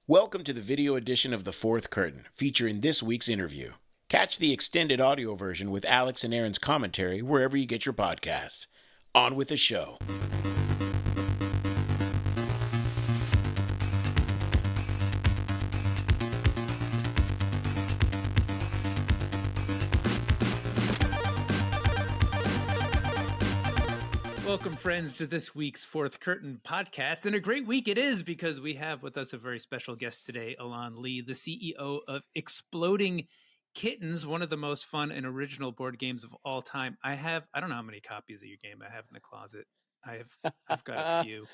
Welcome to the video edition of The Fourth Curtain, featuring this week's interview. Catch the extended audio version with Alex and Aaron's commentary wherever you get your podcasts. On with the show. Welcome, friends, to this week's Fourth Curtain podcast. And a great week it is because we have with us a very special guest today, Elan Lee, the CEO of Exploding Kittens, one of the most fun and original board games of all time. I don't know how many copies of your game I have in the closet. I've got a few.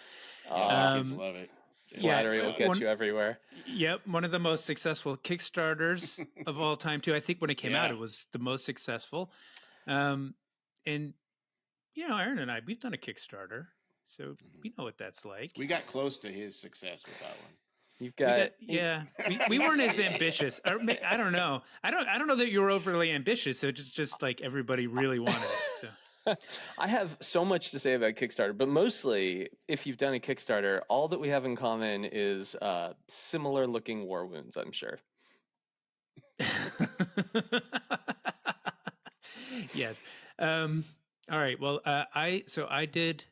Kids love it. Flattery will get you everywhere. Yep, one of the most successful Kickstarters of all time, too. I think when it came out, it was the most successful. And you know, Aaron and I, we've done a Kickstarter, so we know what that's like. We got close to his success with that one. You've got, we weren't as ambitious. I don't know. I don't know that you were overly ambitious. So just like everybody really wanted it. So. I have so much to say about Kickstarter, but mostly, if you've done a Kickstarter, all that we have in common is similar-looking war wounds, I'm sure. Yes. All right. Well, I did.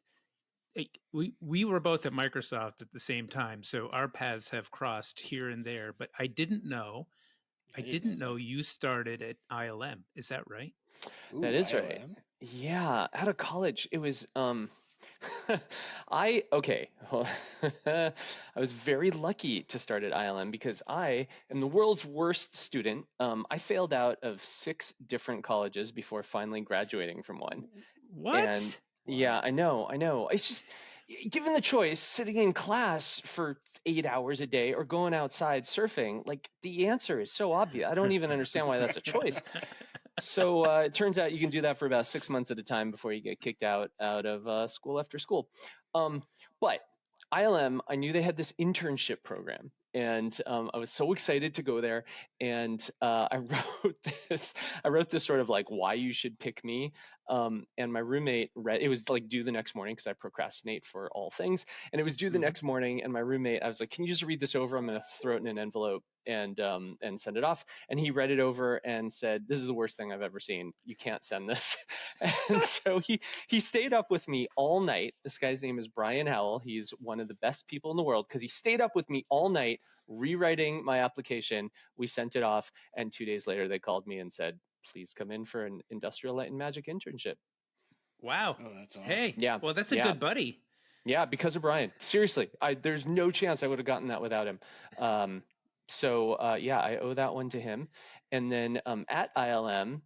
We were both at Microsoft at the same time, so our paths have crossed here and there. But I didn't know you started at ILM. Is that right? Ooh, that is ILM? Right. Yeah, out of college, it was. I was very lucky to start at ILM because I am the world's worst student. I failed out of 6 different colleges before finally graduating from one. What? And yeah, I know. It's just, given the choice, sitting in class for 8 hours a day or going outside surfing, like the answer is so obvious. I don't even understand why that's a choice. So it turns out you can do that for about 6 months at a time before you get kicked out of school after school. But ILM, I knew they had this internship program, and I was so excited to go there. And I wrote this sort of like why you should pick me. And my roommate read it was like due the next morning because I procrastinate for all things. And it was due the next morning. And my roommate, I was like, can you just read this over? I'm going to throw it in an envelope and send it off. And he read it over and said, this is the worst thing I've ever seen. You can't send this. And so he stayed up with me all night. This guy's name is Bryen. He's one of the best people in the world because he stayed up with me all night rewriting my application. We sent it off, and 2 days later they called me and said, please come in for an Industrial Light and Magic internship. Wow. Oh, that's awesome. Hey, yeah. Well, that's a good buddy. Yeah, because of Bryen. Seriously, there's no chance I would have gotten that without him. So I owe that one to him. And then at ILM,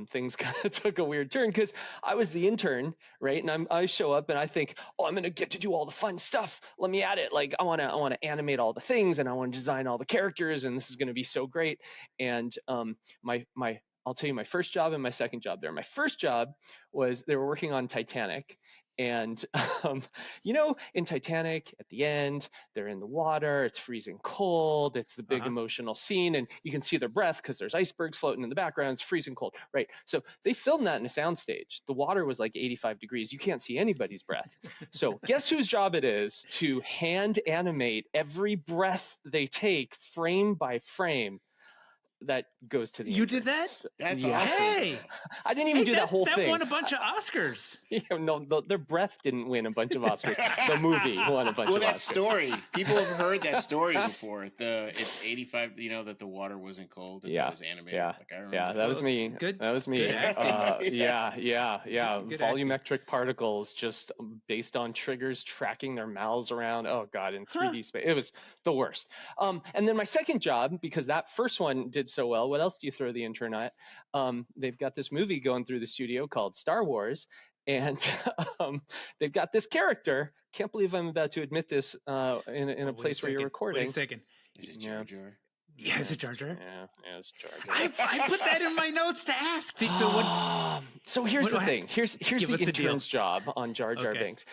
things kind of took a weird turn because I was the intern, right? And I show up and I think, oh, I'm gonna get to do all the fun stuff. Let me at it. Like I wanna animate all the things and I want to design all the characters, and this is gonna be so great. And I'll tell you my first job and my second job there. My first job was they were working on Titanic. And, in Titanic, at the end, they're in the water, it's freezing cold, it's the big emotional scene, and you can see their breath because there's icebergs floating in the background, it's freezing cold, right? So they filmed that in a soundstage. The water was like 85 degrees. You can't see anybody's breath. So guess whose job it is to hand animate every breath they take, frame by frame. That goes to the You did that? That's awesome. Hey, I didn't even do that whole thing. That won a bunch of Oscars. Their breath didn't win a bunch of Oscars. The movie won a bunch of Oscars. Well, that story, people have heard that story before. It's 85. That the water wasn't cold. And that was animated. Yeah, like, I remember that was me. Good. That was me. Good acting. Yeah. Good Volumetric particles, just based on triggers, tracking their mouths around. Oh God, in 3D space, it was the worst. And then my second job, because that first one did so well. What else do you throw the intern at? They've got this movie going through the studio called Star Wars, and they've got this character. Can't believe I'm about to admit this in a place where you're recording. Wait a second. Is it Jar Jar? Yeah, is it Jar Jar? Yeah, it's Jar Jar. I put that in my notes to ask. So here's the thing. Here's the intern's job on Jar Jar Binks.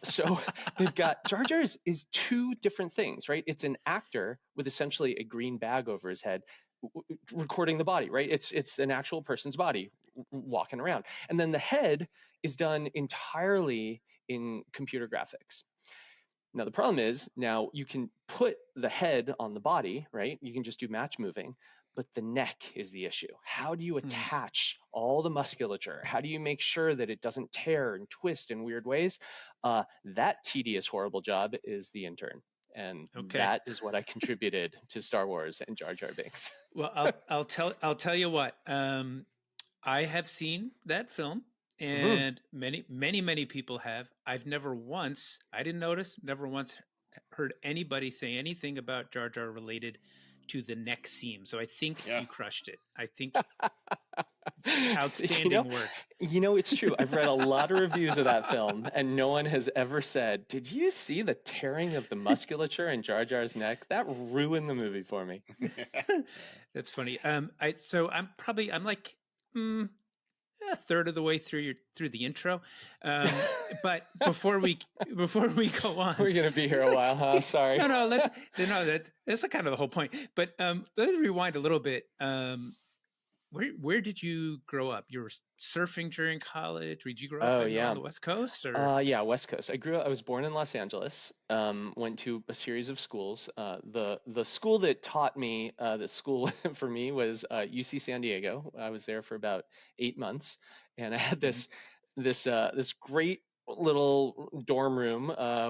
So they've got Jar Jar is 2 different things, right? It's an actor with essentially a green bag over his head recording the body, right? It's an actual person's body walking around. And then the head is done entirely in computer graphics. Now the problem is now you can put the head on the body, right? You can just do match moving, but the neck is the issue. How do you Mm, attach all the musculature? How do you make sure that it doesn't tear and twist in weird ways? That tedious, horrible job is the intern. And okay. that is what I contributed to Star Wars and Jar Jar Binks. Well, I'll tell you what. I have seen that film, Mhm. and many people have. I didn't notice, never once heard anybody say anything about Jar Jar related to the neck seam. So I think Yeah. you crushed it. I think you know, outstanding work. it's true. I've read a lot of reviews of that film, and no one has ever said, "Did you see the tearing of the musculature in Jar Jar's neck? That ruined the movie for me." That's funny. I'm like mm, a third of the way through the intro. But before we go on, We're gonna be here a while, huh? Sorry. no, that's kind of the whole point. But let's rewind a little bit. Where did you grow up? You were surfing during college. Did you grow up Oh on yeah. the West Coast or? Yeah, West Coast. I was born in Los Angeles. Went to a series of schools. The school that taught me, the school for me was UC San Diego. I was there for about 8 months, and I had Mhm. this great little dorm room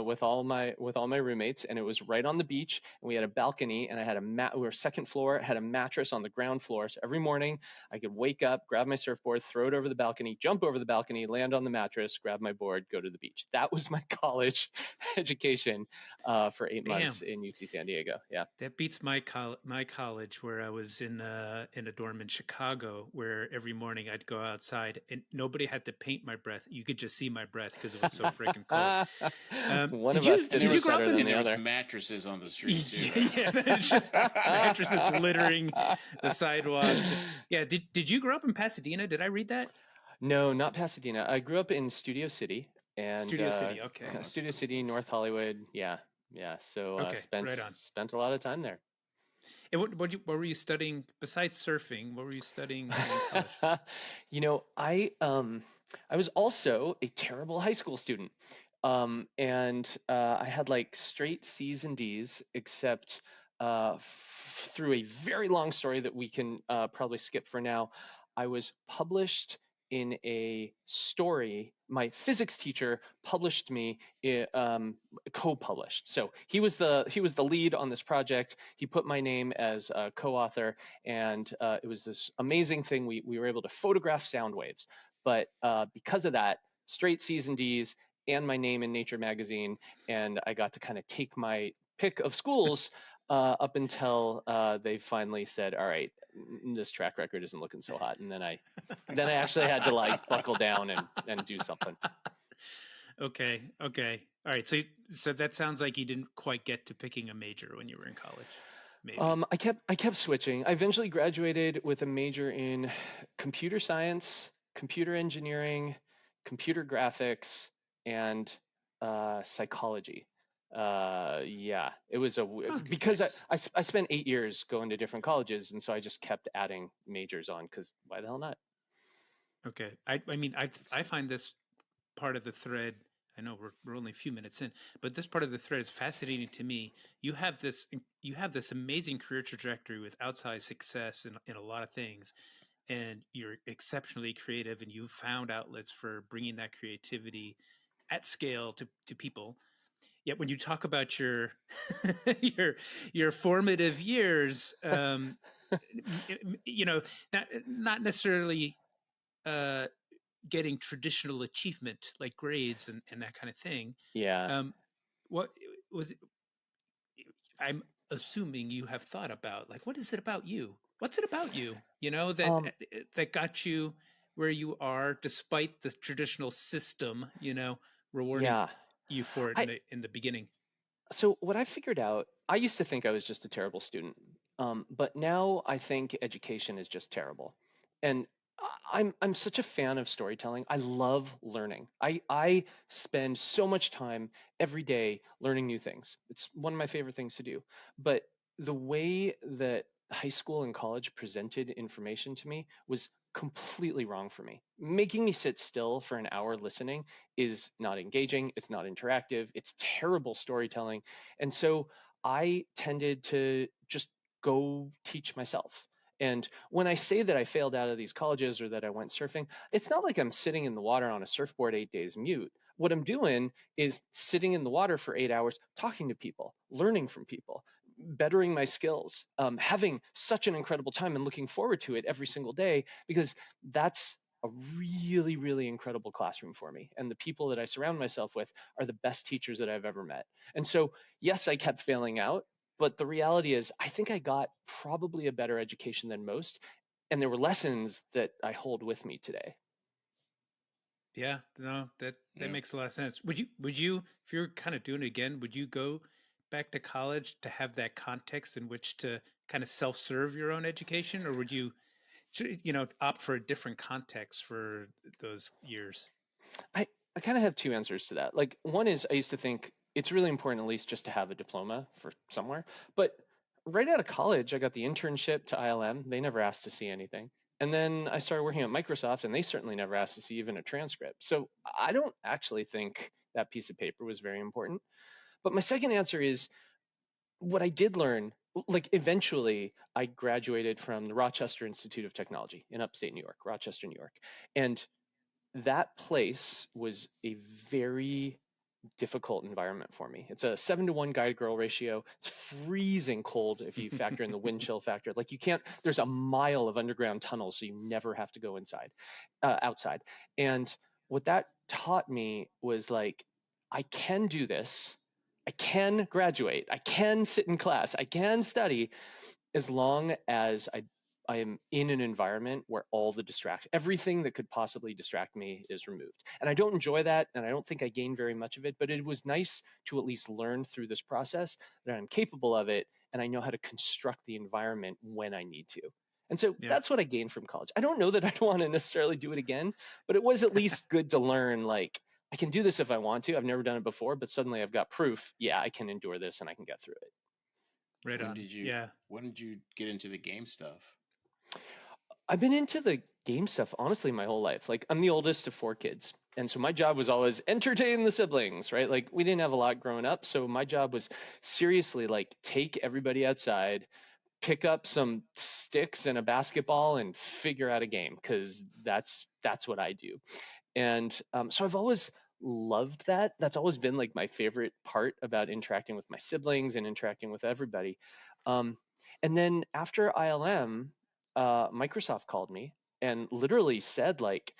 with all my roommates, and it was right on the beach. And we had a balcony, and I had we were second floor. Had a mattress on the ground floor, so every morning I could wake up, grab my surfboard, throw it over the balcony, jump over the balcony, land on the mattress, grab my board, go to the beach. That was my college education for 8 months Damn. in UC San Diego. Yeah. That beats my college, where I was in a dorm in Chicago, where every morning I'd go outside and nobody had to paint my breath. You could just see my breath because it was so freaking cold. One Did of you us And did there did you it was grow up better than in? the there was other. mattresses on the street too. Yeah, it's just mattresses littering the sidewalk. Yeah. Did you grow up in Pasadena? Did I read that? No, not Pasadena. I grew up in Studio City and Studio City. Okay. Oh, that's Studio cool. City, North Hollywood. Yeah, yeah. So Okay. spent Right on. spent a lot of time there. And what were you studying besides surfing? What were you studying in college? I was also a terrible high school student. And I had like straight C's and D's, except through a very long story that we can probably skip for now. I was published in a story. My physics teacher published me, co-published. So he was the lead on this project. He put my name as a co-author, and it was this amazing thing. We were able to photograph sound waves, but because of that, straight C's and D's and my name in Nature magazine, and I got to kind of take my pick of schools up until they finally said, "All right, this track record isn't looking so hot," and then I actually had to like buckle down and do something. Okay. Okay. All right. So that sounds like you didn't quite get to picking a major when you were in college. Maybe. I kept switching. I eventually graduated with a major in computer science, computer engineering, computer graphics, and psychology. Yeah, it was Okay. because Nice. I spent 8 years going to different colleges, and so I just kept adding majors on because why the hell not? Okay. I mean I find this part of the thread. I know we're only a few minutes in, but this part of the thread is fascinating to me. You have this amazing career trajectory with outsized success in a lot of things, and you're exceptionally creative, and you've found outlets for bringing that creativity at scale to people. Yet when you talk about your your your formative years, you know, not necessarily uh, getting traditional achievement like grades and that kind of thing. Yeah. Um, what was it? I'm assuming you have thought about, like, what is it about you? What's it about you? Um, That got you where you are, despite the traditional system. Rewarding yeah. you for it I in the beginning. So what I figured out, I used to think I was just a terrible student, but now I think education is just terrible. And I'm such a fan of storytelling. I love learning. I spend so much time every day learning new things. It's one of my favorite things to do. But the way that high school and college presented information to me was completely wrong for me. Making me sit still for an hour listening is not engaging, it's not interactive, it's terrible storytelling. And so I tended to just go teach myself. And when I say that I failed out of these colleges or that I went surfing, it's not like I'm sitting in the water on a surfboard 8 days mute. What I'm doing is sitting in the water for 8 hours, talking to people, learning from people, bettering my skills, having such an incredible time and looking forward to it every single day, because that's a really, really incredible classroom for me. And the people that I surround myself with are the best teachers that I've ever met. And so, yes, I kept failing out, but the reality is, I think I got probably a better education than most. And there were lessons that I hold with me today. Yeah, no, that Yeah. makes a lot of sense. Would you if you're kind of doing it again, would you go back to college to have that context in which to kind of self-serve your own education, or would you opt for a different context for those years? I kind of have two answers to that. Like, one is I used to think it's really important, at least, just to have a diploma for somewhere. But right out of college, I got the internship to ILM. They never asked to see anything. And then I started working at Microsoft, and they certainly never asked to see even a transcript. So I don't actually think that piece of paper was very important. But my second answer is what I did learn. Like, eventually, I graduated from the Rochester Institute of Technology in upstate New York, Rochester, New York. And that place was a very difficult environment for me. It's a 7-to-1 guy to girl ratio. It's freezing cold if you factor in the wind chill factor. Like, you can't, there's a mile of underground tunnels, so you never have to go outside. And what that taught me was like, I can do this. I can graduate. I can sit in class. I can study as long as I am in an environment where everything that could possibly distract me is removed. And I don't enjoy that, and I don't think I gained very much of it, but it was nice to at least learn through this process that I'm capable of it, and I know how to construct the environment when I need to. And so Yeah. that's what I gained from college. I don't know that I'd want to necessarily do it again, but it was at least good to learn, like, I can do this if I want to. I've never done it before, but suddenly I've got proof. Yeah, I can endure this and I can get through it. Right When on. did you Yeah. when did you get into the game stuff? I've been into the game stuff honestly my whole life. Like, I'm the oldest of 4 kids. And so my job was always entertain the siblings, right? Like, we didn't have a lot growing up. So my job was seriously like take everybody outside, pick up some sticks and a basketball and figure out a game, because that's what I do. And so I've always loved that. That's always been like my favorite part about interacting with my siblings and interacting with everybody. Um, and then after ILM, Microsoft called me and literally said, like,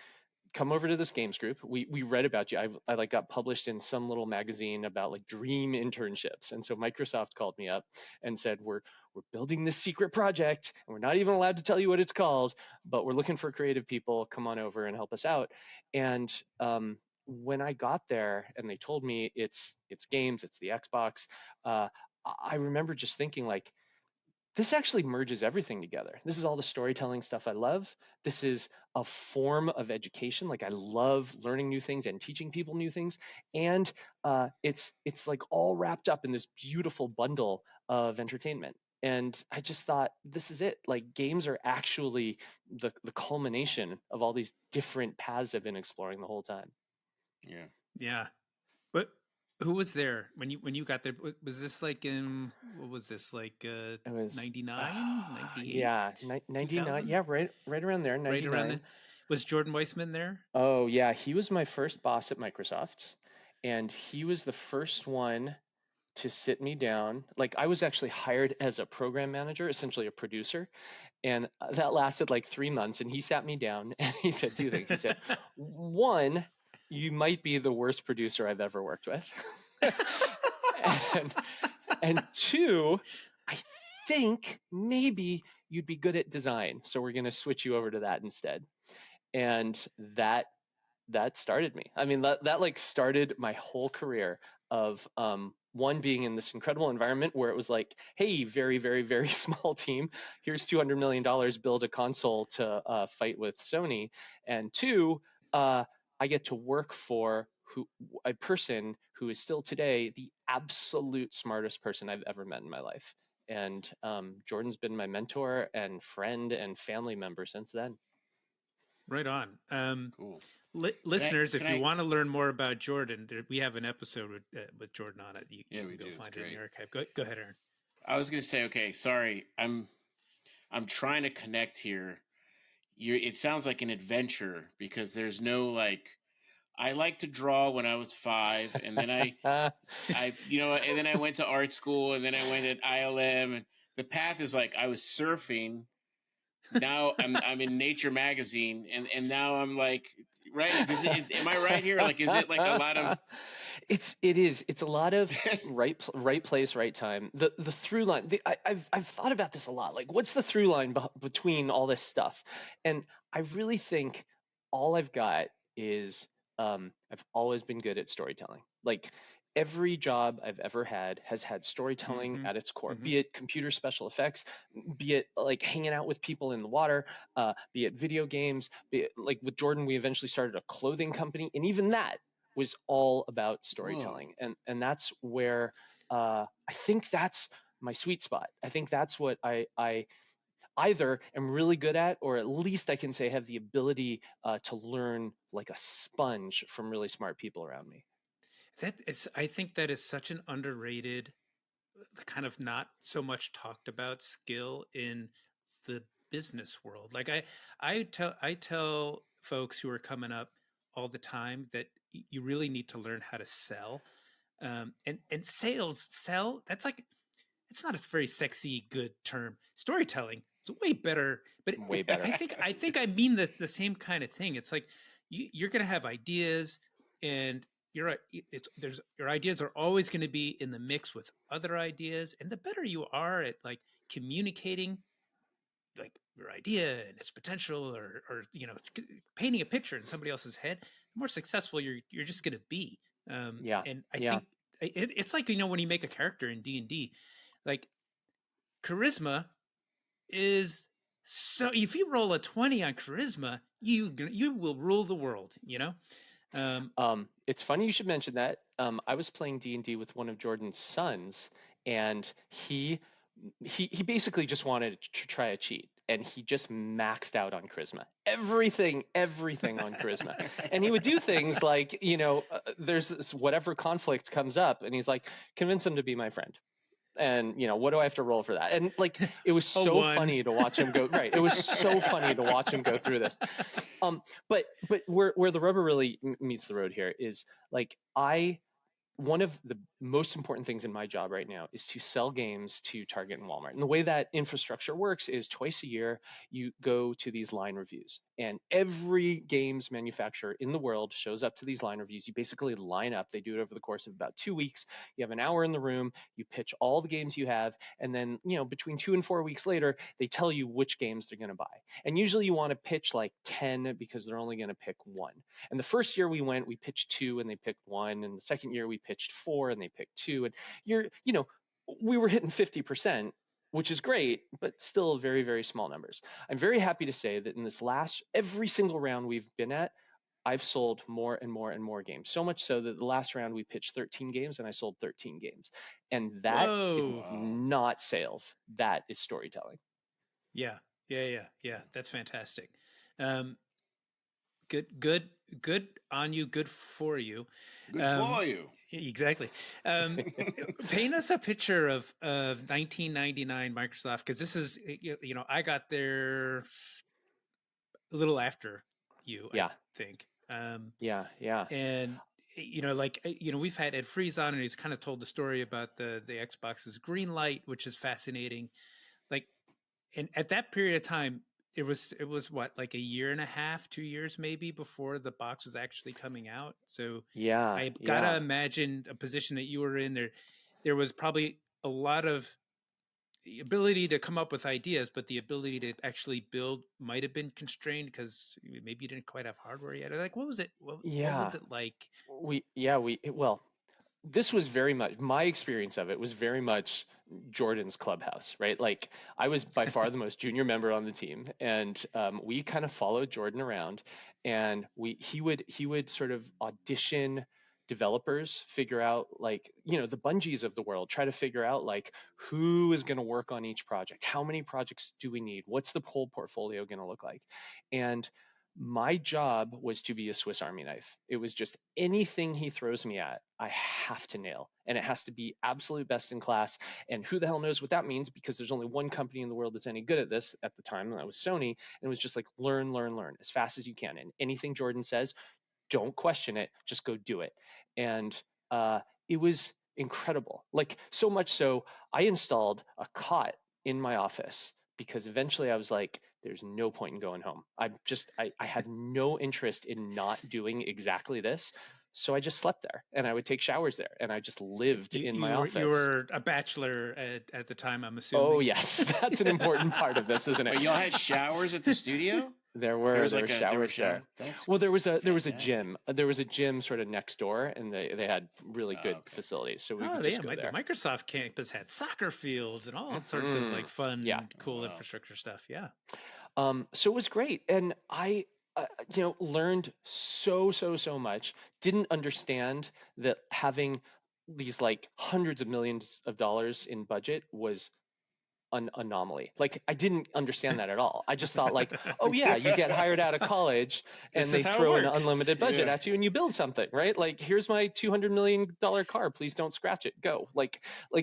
come over to this games group. We read about you. I like got published in some little magazine about like dream internships. And so Microsoft called me up and said, we're building this secret project and we're not even allowed to tell you what it's called, but we're looking for creative people. Come on over and help us out. And when I got there and they told me it's games, it's the Xbox, uh, I remember just thinking, like, this actually merges everything together. This is all the storytelling stuff I love. This is a form of education. Like, I love learning new things and teaching people new things. And it's like all wrapped up in this beautiful bundle of entertainment. And I just thought, this is it. Like, games are actually the culmination of all these different paths I've been exploring the whole time. Yeah. Yeah. But who was there when you got there? Was this like in what was this like It was, 99, 98, yeah, 99. 2000? Yeah, right around there, Right around 99. then? Was Jordan Weissman there? Oh, yeah, he was my first boss at Microsoft, and he was the first one to sit me down. Like, I was actually hired as a program manager, essentially a producer, and that lasted like 3 months. And he sat me down and he said two things. He said, one, you might be the worst producer I've ever worked with, and two, I think maybe you'd be good at design, so we're going to switch you over to that instead. And that started me. I mean, that like started my whole career of one, being in this incredible environment where it was like, hey, very, very, very small team. Here's $200 million, build a console to fight with Sony. And two, I get to work for a person who is still today the absolute smartest person I've ever met in my life. And Jordan's been my mentor and friend and family member since then. Right on. Cool. Listeners, can if you I- want to learn more about Jordan, we have an episode with Jordan on it. You can we go do. It's find it in the great. archive. Go ahead, Aaron. I was gonna say, okay, sorry, I'm trying to connect here. It sounds like an adventure because there's no like. I like to draw when I was 5, and then and then I went to art school, and then I went at ILM, and the path is like I was surfing. Now I'm in Nature magazine, and now I'm like, right? Am I right here? Like, is it like a lot of? It's a lot of right place, right time. The through line. I've thought about this a lot. Like, what's the through line between all this stuff? And I really think all I've got is I've always been good at storytelling. Like every job I've ever had has had storytelling at its core, be it computer special effects, be it like hanging out with people in the water, be it video games, be it like with Jordan, we eventually started a clothing company, and even that was all about storytelling. And that's where I think that's my sweet spot. I think that's what I either am really good at, or at least I can say have the ability to learn like a sponge from really smart people around me. I think that is such an underrated, kind of not so much talked about skill in the business world. Like I tell folks who are coming up all the time that you really need to learn how to sell. And sell, that's like, it's not a very sexy, good term. Storytelling is way better, but Way better. I think I mean the same kind of thing. It's like you're going to have ideas, and your ideas are always going to be in the mix with other ideas, and the better you are at like communicating like your idea and its potential, or painting a picture in somebody else's head, the more successful you're just going to be. Yeah. And I think it's like, when you make a character in D&D, like charisma is, so if you roll a 20 on charisma, you will rule the world. It's funny you should mention that. I was playing D&D with one of Jordan's sons, and he basically just wanted to try a cheat, and he just maxed out on charisma. Everything on charisma. And he would do things like, there's this whatever conflict comes up, and he's like, convince him to be my friend. And what do I have to roll for that? And like, it was so funny to watch him go. Right, it was so funny to watch him go through this. But where the rubber really meets the road here is like one of the most important things in my job right now is to sell games to Target and Walmart. And the way that infrastructure works is twice a year, you go to these line reviews. And every games manufacturer in the world shows up to these line reviews. You basically line up. They do it over the course of about 2 weeks. You have an hour in the room. You pitch all the games you have. And then, between 2 and 4 weeks later, they tell you which games they're going to buy. And usually you want to pitch like 10 because they're only going to pick one. And the first year we went, we pitched 2 and they picked 1. And the second year we pitched 4 and they picked 2. And we were hitting 50%, which is great, but still very, very small numbers. I'm very happy to say that in this every single round we've been at, I've sold more and more and more games. So much so that the last round we pitched 13 games and I sold 13 games. And that is not sales. That is storytelling. Yeah. That's fantastic. Good on you. Good for you. Good for you. Exactly. Paint us a picture of 1999 Microsoft, because this is, I got there a little after you, I think. Yeah. And we've had Ed Freeze on, and he's kind of told the story about the Xbox's green light, which is fascinating. Like, and at that period of time, it was what, like a year and a half, 2 years maybe, before the box was actually coming out. So I gotta imagine a position that you were in there was probably a lot of ability to come up with ideas, but the ability to actually build might have been constrained because maybe you didn't quite have hardware yet. Like, what was it? What was it like? Well, this was very much my experience of it was very much Jordan's clubhouse, right? Like, I was by far the most junior member on the team, and we kind of followed Jordan around, and he would sort of audition developers figure out, like, the Bungies of the world try to figure out, like, who is going to work on each project, how many projects do we need, what's the whole portfolio going to look like. And my job was to be a Swiss Army knife. It was just anything he throws me at, I have to nail. And it has to be absolute best in class. And who the hell knows what that means, because there's only one company in the world that's any good at this at the time, and that was Sony. And it was just like, learn as fast as you can. And anything Jordan says, don't question it, just go do it. And it was incredible. Like, so much so, I installed a cot in my office because eventually I was like, there's no point in going home. I had no interest in not doing exactly this. So I just slept there, and I would take showers there, and I just lived in my office. You were a bachelor at the time, I'm assuming. Oh, yes. That's an important part of this, isn't it? But y'all had showers at the studio? There were showers there. Well, there was a gym. There was a gym sort of next door, and they had really good facilities. So we could just go there. The Microsoft campus had soccer fields and all sorts of like fun, cool infrastructure stuff. Yeah. So it was great, and I learned so much. Didn't understand that having these like hundreds of millions of dollars in budget was an anomaly. Like, I didn't understand that at all. I just thought, like, oh yeah, you get hired out of college and they throw an unlimited budget at you and you build something, right? Like, here's my $200 million car. Please don't scratch it. Go. Like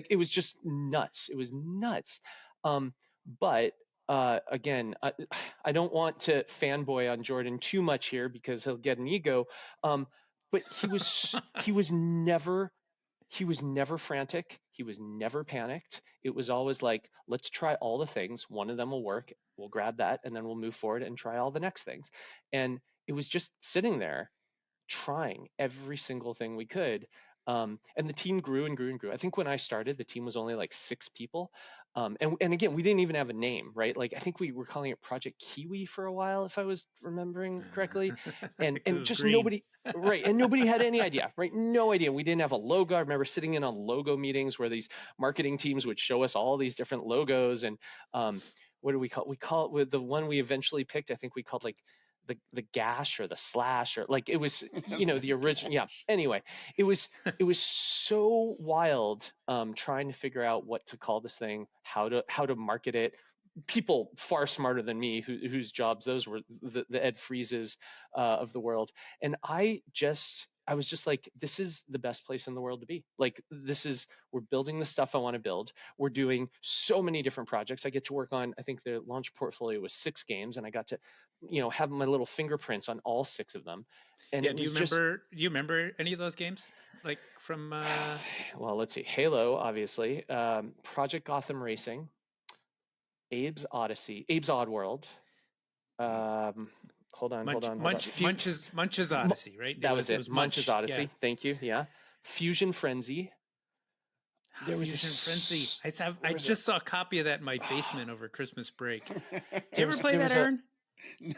it was just nuts. It was nuts. But again, I don't want to fanboy on Jordan too much here because he'll get an ego. But he was never frantic. He was never panicked. It was always like, let's try all the things. One of them will work. We'll grab that, and then we'll move forward and try all the next things. And it was just sitting there trying every single thing we could. And the team grew and grew and grew. I think when I started, the team was only like 6 people. And again, we didn't even have a name, right? Like, I think we were calling it Project Kiwi for a while, if I was remembering correctly. And just green. Nobody, right? And nobody had any idea, right? No idea. We didn't have a logo. I remember sitting in on logo meetings where these marketing teams would show us all these different logos. And what do we call? We call it, with the one we eventually picked, I think we called like the gash or the slash, or like, it was, the original. Yeah. Anyway, it was so wild, trying to figure out what to call this thing, how to market it. People far smarter than me, whose jobs those were, the Ed Freezes of the world. And I was just like, this is the best place in the world to be. Like, we're building the stuff I want to build. We're doing so many different projects. I get to work on, I think the launch portfolio was 6 games, and I got to, have my little fingerprints on all 6 of them. And do you remember any of those games? Like from well, let's see. Halo, obviously. Project Gotham Racing. Abe's Oddworld. Hold on. Munch's Odyssey, right? That was it. Munch's Odyssey. Yeah. Thank you. Yeah. Fusion Frenzy. Fusion Frenzy. I just saw a copy of that in my basement over Christmas break. Did you ever play that, Aaron? No.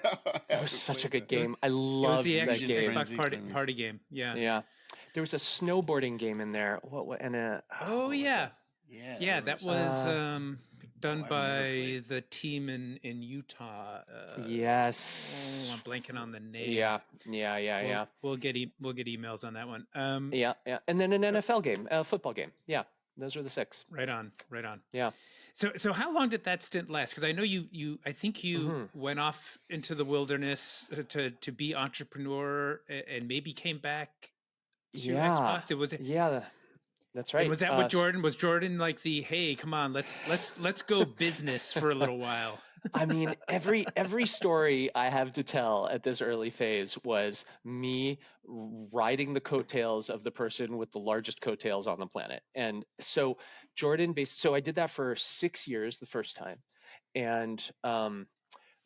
It was such a good game. I loved that game. It was the Xbox party game. Yeah. Yeah. There was a snowboarding game in there. Yeah, that was done by the team in Utah. Yes. I'm blanking on the name. Yeah. We'll get emails on that one. Yeah. And then an NFL game, a football game. Yeah. Those were the 6. Right on. Yeah. So how long did that stint last? Because I know I think you went off into the wilderness to be entrepreneur, and maybe came back to Xbox. That's right. And was that what Jordan was? Jordan like hey, come on, let's go business for a little while. I mean, every story I have to tell at this early phase was me riding the coattails of the person with the largest coattails on the planet. And so so I did that for 6 years the first time. And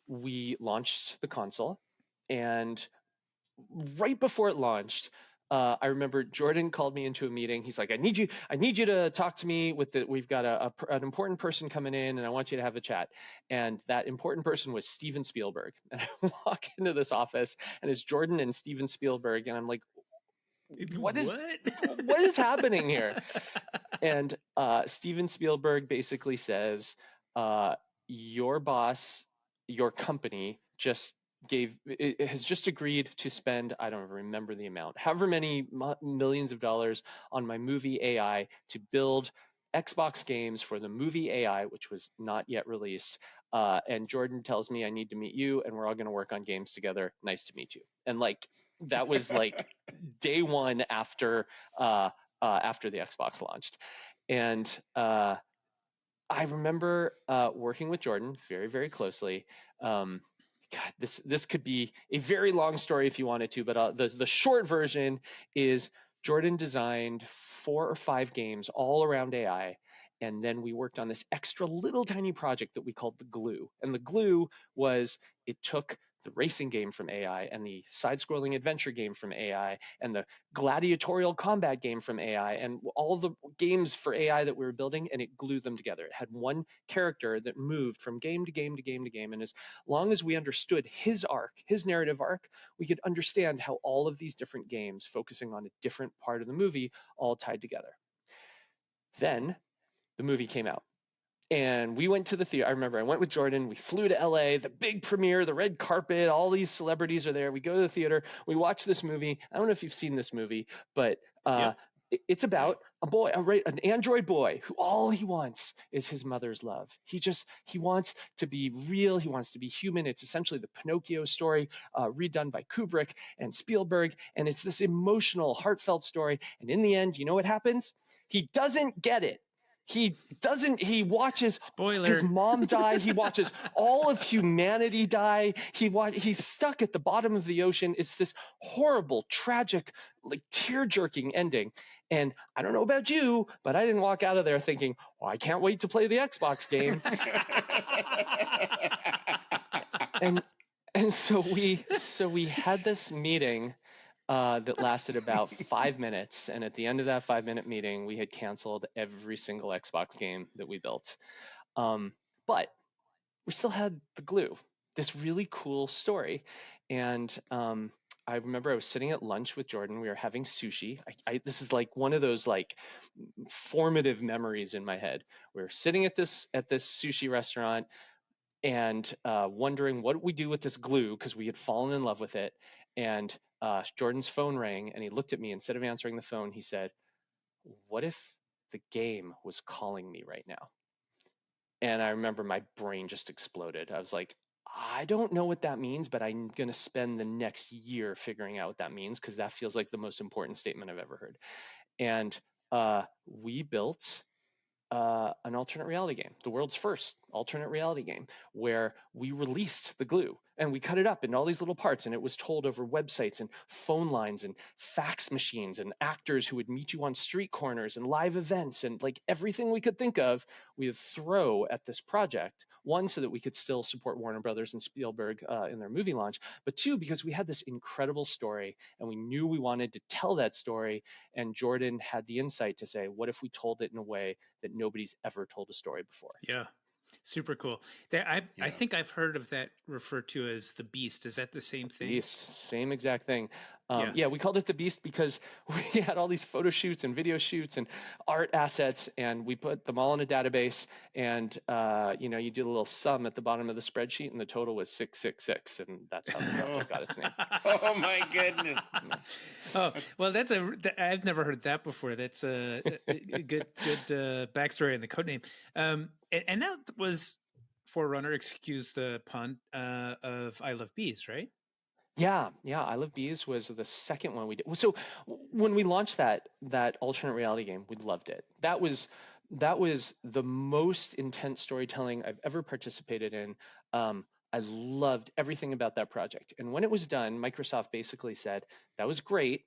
we launched the console. And right before it launched, I remember Jordan called me into a meeting. He's like, I need you to talk to me we've got an important person coming in, and I want you to have a chat. And that important person was Steven Spielberg. And I walk into this office, and it's Jordan and Steven Spielberg. And I'm like, what is happening here? And Steven Spielberg basically says, your boss, your company just has just agreed to spend, I don't remember the amount, however many millions of dollars on my movie AI to build Xbox games for the movie AI, which was not yet released. And Jordan tells me I need to meet you, and we're all going to work on games together. Nice to meet you. And like that was like day one after the Xbox launched, and I remember working with Jordan very, very closely. God, this could be a very long story if you wanted to, but the short version is Jordan designed 4 or 5 games all around AI, and then we worked on this extra little tiny project that we called the glue. And the glue was it took the racing game from AI and the side-scrolling adventure game from AI and the gladiatorial combat game from AI and all the games for AI that we were building, and it glued them together. It had one character that moved from game to game to game to game. And as long as we understood his arc, his narrative arc, we could understand how all of these different games focusing on a different part of the movie all tied together. Then the movie came out. And we went to the theater. I remember I went with Jordan. We flew to LA, the big premiere, the red carpet, all these celebrities are there. We go to the theater. We watch this movie. I don't know if you've seen this movie, but Yep. it's about a boy, an android boy, who all he wants is his mother's love. He wants to be real. He wants to be human. It's essentially the Pinocchio story redone by Kubrick and Spielberg. And it's this emotional, heartfelt story. And in the end, you know what happens? He doesn't get it. He watches Spoiler. his mom die. He watches all of humanity die. He's stuck at the bottom of the ocean. It's this horrible, tragic, like tear-jerking ending. And I don't know about you, but I didn't walk out of there thinking, "Oh, I can't wait to play the Xbox game." and so we had this meeting that lasted about 5 minutes. And at the end of that 5-minute meeting, we had canceled every single Xbox game that we built. But we still had the glue, this really cool story. And I remember I was sitting at lunch with Jordan. We were having sushi. This is like one of those like formative memories in my head. We were sitting at this sushi restaurant and wondering what we do with this glue because we had fallen in love with it. And Jordan's phone rang, and he looked at me. Instead of answering the phone, he said, "What if the game was calling me right now?" And I remember my brain just exploded. I was like, I don't know what that means, but I'm going to spend the next year figuring out what that means because that feels like the most important statement I've ever heard. And we built an alternate reality game, the world's first alternate reality game, where we released the glue and we cut it up into all these little parts, and it was told over websites and phone lines and fax machines and actors who would meet you on street corners and live events, and like everything we could think of, we would throw at this project. One, so that we could still support Warner Brothers and Spielberg in their movie launch, but two, because we had this incredible story and we knew we wanted to tell that story. And Jordan had the insight to say, what if we told it in a way that nobody's ever told a story before? Yeah. Super cool. I think I've heard of that referred to as the Beast. Is that the same thing? Beast, same exact thing. Yeah, we called it the Beast because we had all these photo shoots and video shoots and art assets, and we put them all in a database. And you do a little sum at the bottom of the spreadsheet, and the total was 666, and that's how the project got its name. Oh my goodness! Oh well, I've never heard that before. That's a good backstory and the code name. And that was Forerunner, excuse the pun, of I Love Bees, right? Yeah, I Love Bees was the second one we did. So when we launched that alternate reality game, we loved it. That was the most intense storytelling I've ever participated in. I loved everything about that project. And when it was done, Microsoft basically said, "That was great,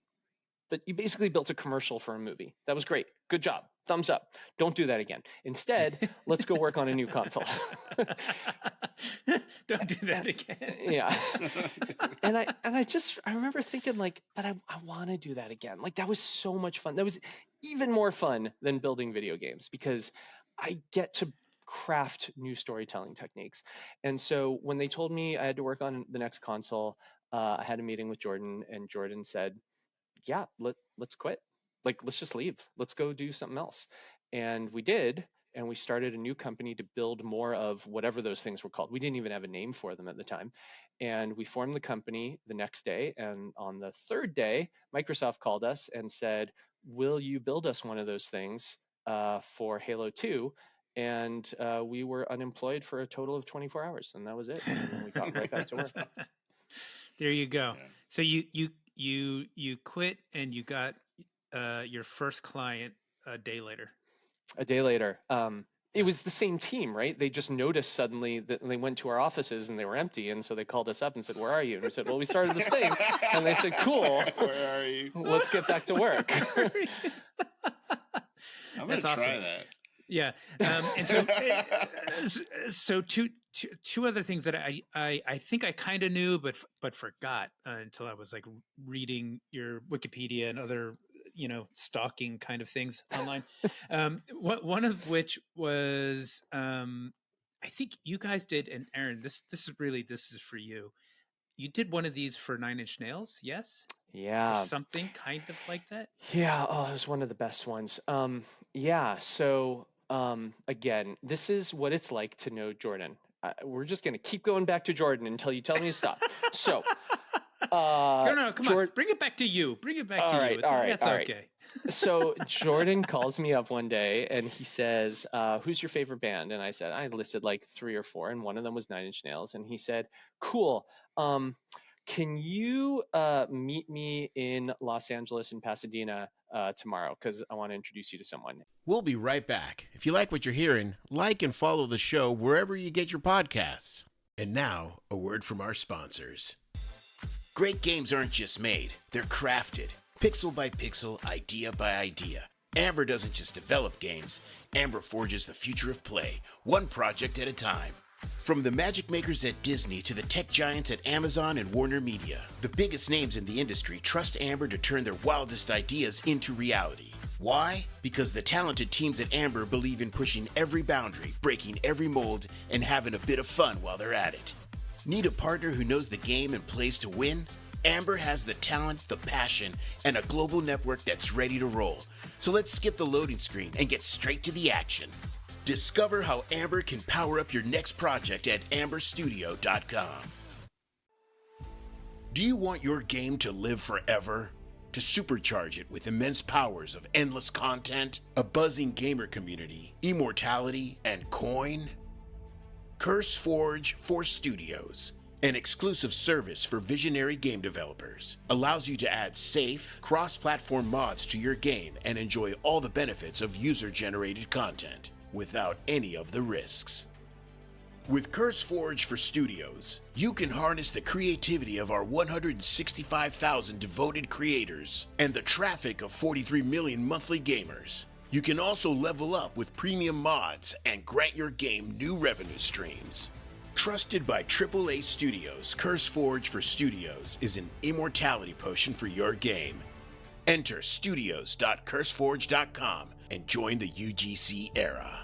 but you basically built a commercial for a movie. That was great. Good job. Thumbs up. Don't do that again. Instead, let's go work on a new console." Don't do that again. Yeah. And I remember thinking like, but I want to do that again. Like that was so much fun. That was even more fun than building video games because I get to craft new storytelling techniques. And so when they told me I had to work on the next console, I had a meeting with Jordan, and Jordan said, "Yeah, let's quit. Like, let's just leave. Let's go do something else." And we did. and we started a new company to build more of whatever those things were called. We didn't even have a name for them at the time. And we formed the company the next day. And on the third day, Microsoft called us and said, will you build us one of those things for Halo 2? And we were unemployed for a total of 24 hours, and that was it. And then we got right back to work. There you go. Yeah. So you quit and you got your first client a day later. A day later. It was the same team, right? They just noticed suddenly that they went to our offices and they were empty. And so they called us up and said, where are you? And we said, well, we started this thing. And they said, cool. Where are you? Let's get back to work. I'm going to try that. Yeah. And so two other things that I think I kind of knew, but forgot until I was like reading your Wikipedia and other, stalking kind of things online. One of which was, I think you guys did, and Aaron, this is for you. You did one of these for 9 Inch Nails, yes? Yeah. Or something kind of like that? Yeah. Oh, it was one of the best ones. Yeah. So, again, this is what it's like to know Jordan. We're just going to keep going back to Jordan until you tell me to stop. So, no, come on. Bring it back to you. Bring it back to you. That's okay. So Jordan calls me up one day and he says, who's your favorite band? And I listed like 3 or 4, and one of them was 9 Inch Nails. And he said, cool. Can you meet me in Los Angeles and Pasadena tomorrow? Because I want to introduce you to someone. We'll be right back. If you like what you're hearing, like and follow the show wherever you get your podcasts. And now, a word from our sponsors. Great games aren't just made, they're crafted. Pixel by pixel, idea by idea. Amber doesn't just develop games, Amber forges the future of play, one project at a time. From the magic makers at Disney to the tech giants at Amazon and Warner Media, the biggest names in the industry trust Amber to turn their wildest ideas into reality. Why? Because the talented teams at Amber believe in pushing every boundary, breaking every mold, and having a bit of fun while they're at it. Need a partner who knows the game and plays to win? Amber has the talent, the passion, and a global network that's ready to roll. So let's skip the loading screen and get straight to the action. Discover how Amber can power up your next project at amberstudio.com. Do you want your game to live forever? To supercharge it with immense powers of endless content, a buzzing gamer community, immortality, and coin? CurseForge for Studios, an exclusive service for visionary game developers, allows you to add safe, cross-platform mods to your game and enjoy all the benefits of user-generated content without any of the risks. With CurseForge for Studios, you can harness the creativity of our 165,000 devoted creators and the traffic of 43 million monthly gamers. You can also level up with premium mods and grant your game new revenue streams. Trusted by AAA studios, CurseForge for Studios is an immortality potion for your game. Enter studios.curseforge.com and join the UGC era.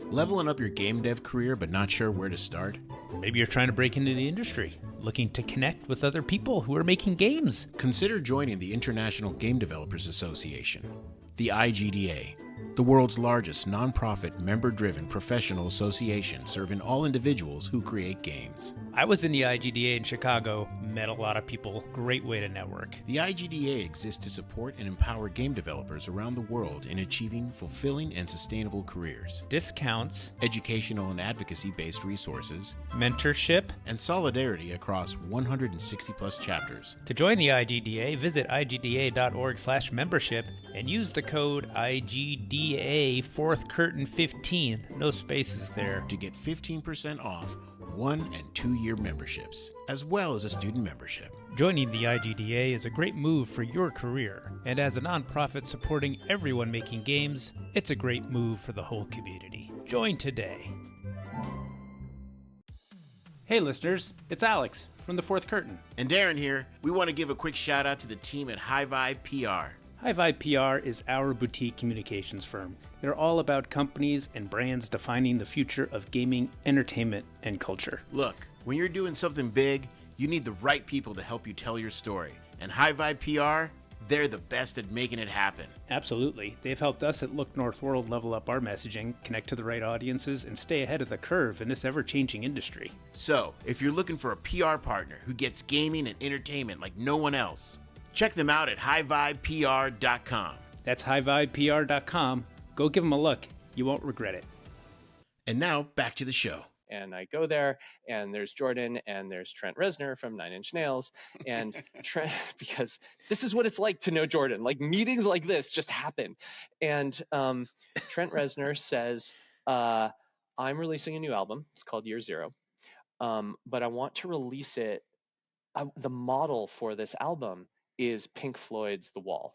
Leveling up your game dev career but not sure where to start? Maybe you're trying to break into the industry, looking to connect with other people who are making games. Consider joining the International Game Developers Association, the IGDA, the world's largest nonprofit member-driven professional association serving all individuals who create games. I was in the IGDA in Chicago, met a lot of people. Great way to network. The IGDA exists to support and empower game developers around the world in achieving fulfilling and sustainable careers. Discounts, educational and advocacy-based resources, mentorship, and solidarity across 160 plus chapters. To join the IGDA, visit igda.org/membership and use the code IGDA 4th Curtain 15, no spaces there, to get 15% off 1- and 2-year memberships, as well as a student membership. Joining the IGDA is a great move for your career, and as a nonprofit supporting everyone making games, it's a great move for the whole community. Join today. Hey listeners, it's Alex from the 4th Curtain. And Darren here. We want to give a quick shout out to the team at High Vibe PR. High Vibe PR is our boutique communications firm. They're all about companies and brands defining the future of gaming, entertainment, and culture. Look, when you're doing something big, you need the right people to help you tell your story. And High Vibe PR, They're the best at making it happen. Absolutely. They've helped us at Look North World level up our messaging, connect to the right audiences, and stay ahead of the curve in this ever-changing industry. So, if you're looking for a PR partner who gets gaming and entertainment like no one else, check them out at highvibepr.com. That's highvibepr.com. Go give them a look. You won't regret it. And now, back to the show. And I go there, and there's Jordan, and there's Trent Reznor from Nine Inch Nails, and Trent, because this is what it's like to know Jordan. Like, meetings like this just happen. And Trent Reznor says, I'm releasing a new album. It's called Year Zero, but I want to release it. The model for this album is Pink Floyd's The Wall,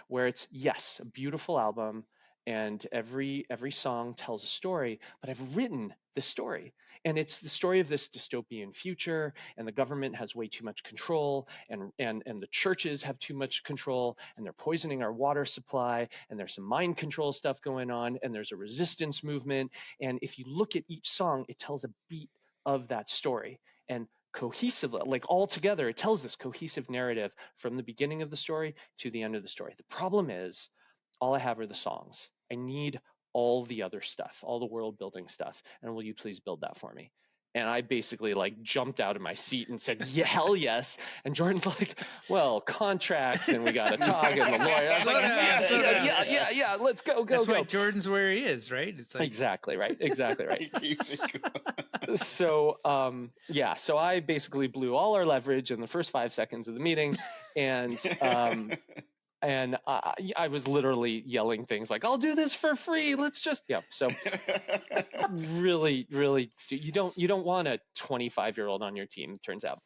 where it's, yes, a beautiful album, and every song tells a story, but I've written the story, and it's the story of this dystopian future, and the government has way too much control, and the churches have too much control, and they're poisoning our water supply, and there's some mind control stuff going on, and there's a resistance movement, and if you look at each song, it tells a beat of that story, and cohesively, like all together, it tells this cohesive narrative from the beginning of the story to the end of the story. The problem is, all I have are the songs. I need all the other stuff, all the world building stuff. And will you please build that for me? And I basically like jumped out of my seat and said, yeah, hell yes. And Jordan's like, well, contracts, and we got to talk, and the lawyer. I was like, yeah, let's go. That's why Jordan's where he is, right? It's like... Exactly right. So, so I basically blew all our leverage in the first 5 seconds of the meeting, and I was literally yelling things like, I'll do this for free. Let's just, So really, you don't want a 25-year-old on your team, it turns out.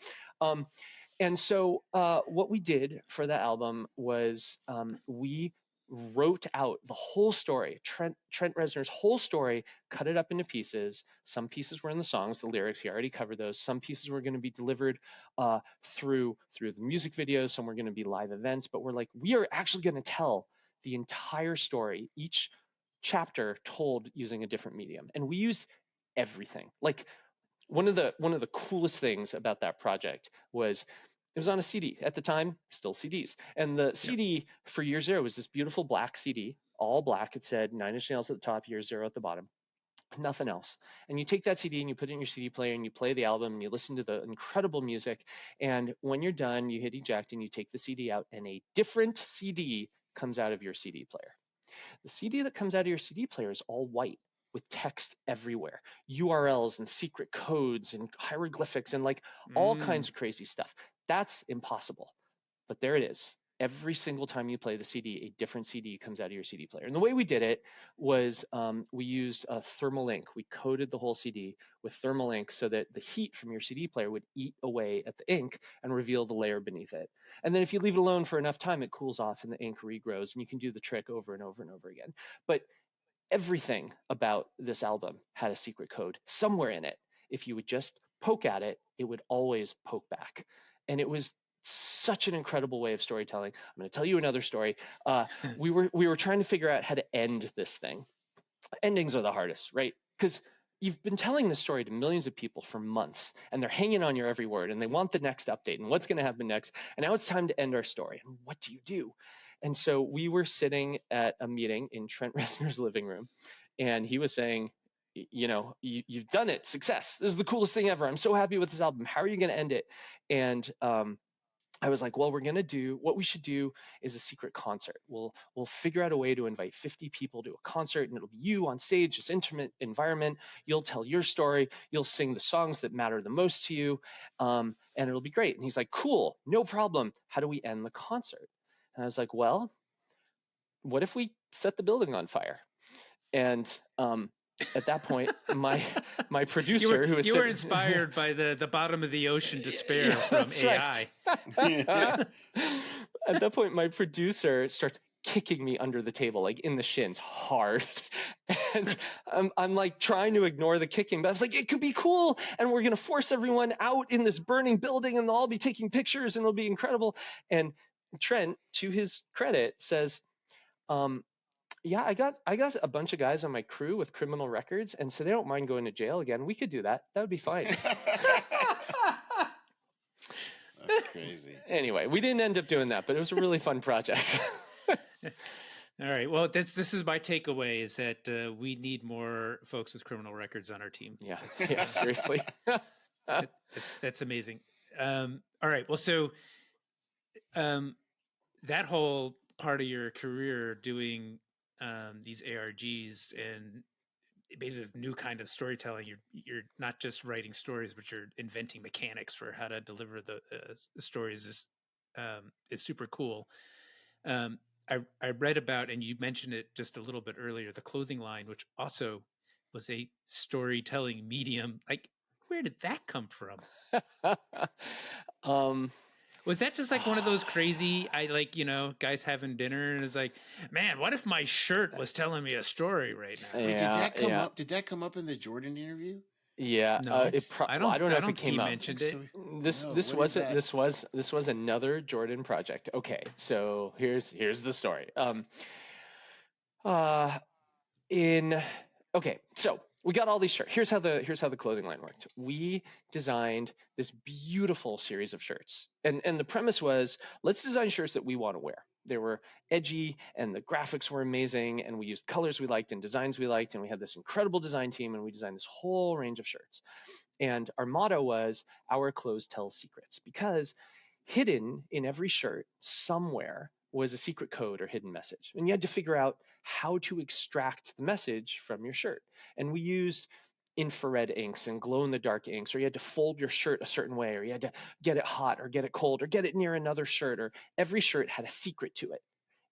And so what we did for the album was we wrote out the whole story, Trent Reznor's whole story, cut it up into pieces. Some pieces were in the songs, the lyrics, he already covered those. Some pieces were going to be delivered through the music videos. Some were going to be live events, but we're like, we are actually going to tell the entire story, each chapter told using a different medium. And we used everything. Like one of the coolest things about that project was it was on a CD at the time, still CDs. And the CD for Year Zero was this beautiful black CD, all black. It said Nine Inch Nails at the top, Year Zero at the bottom, nothing else. And you take that CD and you put it in your CD player and you play the album and you listen to the incredible music. And when you're done, you hit eject and you take the CD out and a different CD comes out of your CD player. The CD that comes out of your CD player is all white with text everywhere, URLs and secret codes and hieroglyphics and like all kinds of crazy stuff. That's impossible, but there it is. Every single time you play the CD, a different CD comes out of your CD player. And the way we did it was we used a thermal ink. We coated the whole CD with thermal ink so that the heat from your CD player would eat away at the ink and reveal the layer beneath it. And then if you leave it alone for enough time, it cools off and the ink regrows, and you can do the trick over and over and over again. But everything about this album had a secret code somewhere in it. If you would just poke at it, it would always poke back. And it was such an incredible way of storytelling. I'm going to tell you another story. We were trying to figure out how to end this thing. Endings are the hardest, right? Because you've been telling this story to millions of people for months, and they're hanging on your every word, and they want the next update and what's going to happen next. And now it's time to end our story. And what do you do? And so we were sitting at a meeting in Trent Reznor's living room, and he was saying, you've done it, success. This is the coolest thing ever. I'm so happy with this album. How are you going to end it? And I was like, well, what we should do is a secret concert. We'll figure out a way to invite 50 people to a concert, and it'll be you on stage, this intimate environment. You'll tell your story. You'll sing the songs that matter the most to you, and it'll be great. And he's like, cool, no problem. How do we end the concert? And I was like, well, what if we set the building on fire? And at that point, my producer, you were inspired by the bottom of the ocean despair from AI. Right. At that point, my producer starts kicking me under the table, like in the shins, hard. And I'm like trying to ignore the kicking, but I was like, it could be cool, and we're gonna force everyone out in this burning building, and they'll all be taking pictures, and it'll be incredible. And Trent, to his credit, says, yeah, I got a bunch of guys on my crew with criminal records, and so they don't mind going to jail again. We could do that. That would be fine. That's crazy. Anyway, we didn't end up doing that, but it was a really fun project. All right. Well, this is my takeaway: is that we need more folks with criminal records on our team. Yeah, seriously. That's amazing. All right. Well, so that whole part of your career doing these ARGs and basically this new kind of storytelling, you're not just writing stories, but you're inventing mechanics for how to deliver the stories is super cool. I read about, and you mentioned it just a little bit earlier, the clothing line, which also was a storytelling medium. Like, where did that come from? Was that just like one of those crazy, guys having dinner and it's like, man, what if my shirt was telling me a story right now? Wait, did that come up? Did that come up in the Jordan interview? Yeah, no, I don't know if it came up. Mentioned it. This was another Jordan project. Okay, so here's the story. Okay, so we got all these shirts. Here's how the clothing line worked. We designed this beautiful series of shirts, and the premise was, let's design shirts that we want to wear. They were edgy, and the graphics were amazing, and we used colors we liked and designs we liked, and we had this incredible design team, and we designed this whole range of shirts. And our motto was, "Our clothes tell secrets," because hidden in every shirt somewhere was a secret code or hidden message. And you had to figure out how to extract the message from your shirt. And we used infrared inks and glow in the dark inks, or you had to fold your shirt a certain way, or you had to get it hot or get it cold or get it near another shirt, or every shirt had a secret to it.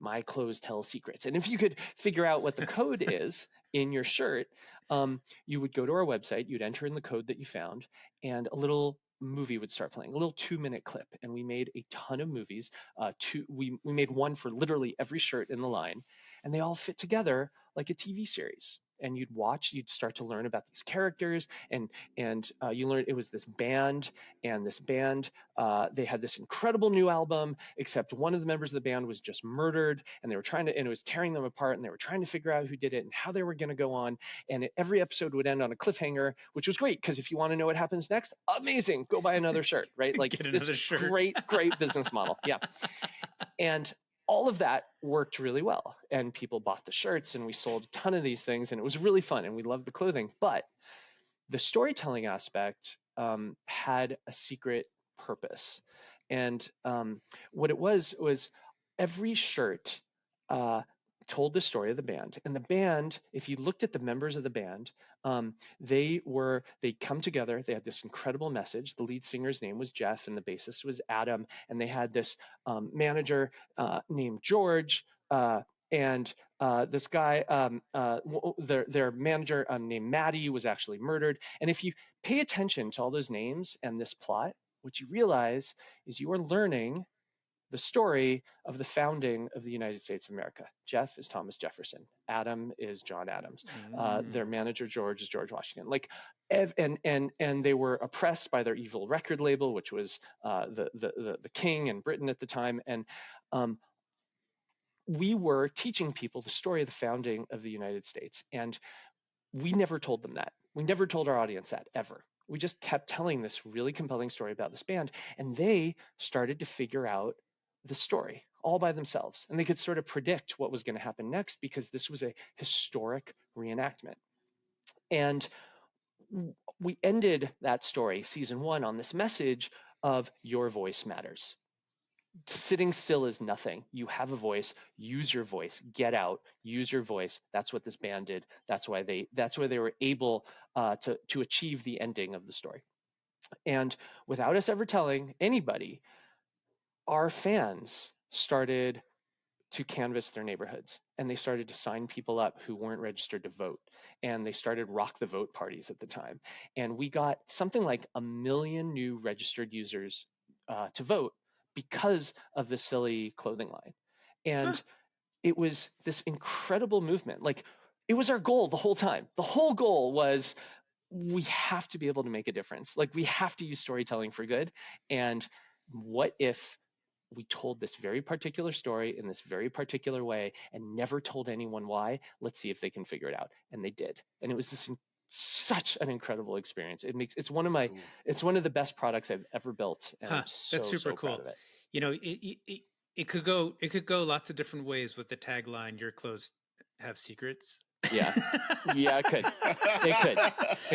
My clothes tell secrets. And if you could figure out what the code is in your shirt, you would go to our website, you'd enter in the code that you found, and a little movie would start playing, a little 2-minute clip. And we made a ton of movies. We made one for literally every shirt in the line, and they all fit together like a TV series. And you'd start to learn about these characters, and you learn it was this band, and this band, they had this incredible new album, except one of the members of the band was just murdered, and and it was tearing them apart, and they were trying to figure out who did it and how they were going to go on. And every episode would end on a cliffhanger, which was great, because if you want to know what happens next, amazing, go buy another shirt, right? Like, get another this shirt. great business model. Yeah. And all of that worked really well, and people bought the shirts, and we sold a ton of these things, and it was really fun, and we loved the clothing. But the storytelling aspect had a secret purpose. And what it was every shirt told the story of the band. And the band, if you looked at the members of the band, they come together. They had this incredible message. The lead singer's name was Jeff, and the bassist was Adam. And they had this manager named George, and this guy, their manager named Maddie, was actually murdered. And if you pay attention to all those names and this plot, what you realize is you are learning the story of the founding of the United States of America. Jeff is Thomas Jefferson. Adam is John Adams. Their manager, George, is George Washington. Like, and they were oppressed by their evil record label, which was the king in Britain at the time. And we were teaching people the story of the founding of the United States. And we never told them that. We never told our audience that, ever. We just kept telling this really compelling story about this band, and they started to figure out the story all by themselves. And they could sort of predict what was going to happen next, because this was a historic reenactment. And we ended that story, season 1, on this message of your voice matters. Sitting still is nothing. You have a voice. Use your voice. Get out. Use your voice. That's what this band did. That's why they were able to achieve the ending of the story. And without us ever telling anybody, our fans started to canvass their neighborhoods, and they started to sign people up who weren't registered to vote, and they started rock the vote parties at the time. And we got something like 1 million new registered users to vote because of the silly clothing line. And it was this incredible movement. Like, it was our goal the whole time. The whole goal was, we have to be able to make a difference. Like, we have to use storytelling for good. And what if we told this very particular story in this very particular way and never told anyone why? Let's see if they can figure it out. And they did. And it was this such an incredible experience. It's one of That's my cool. it's one of the best products I've ever built, and I'm That's super so cool. proud of it. You know, it could go lots of different ways with the tagline "Your clothes have secrets." Yeah, yeah, it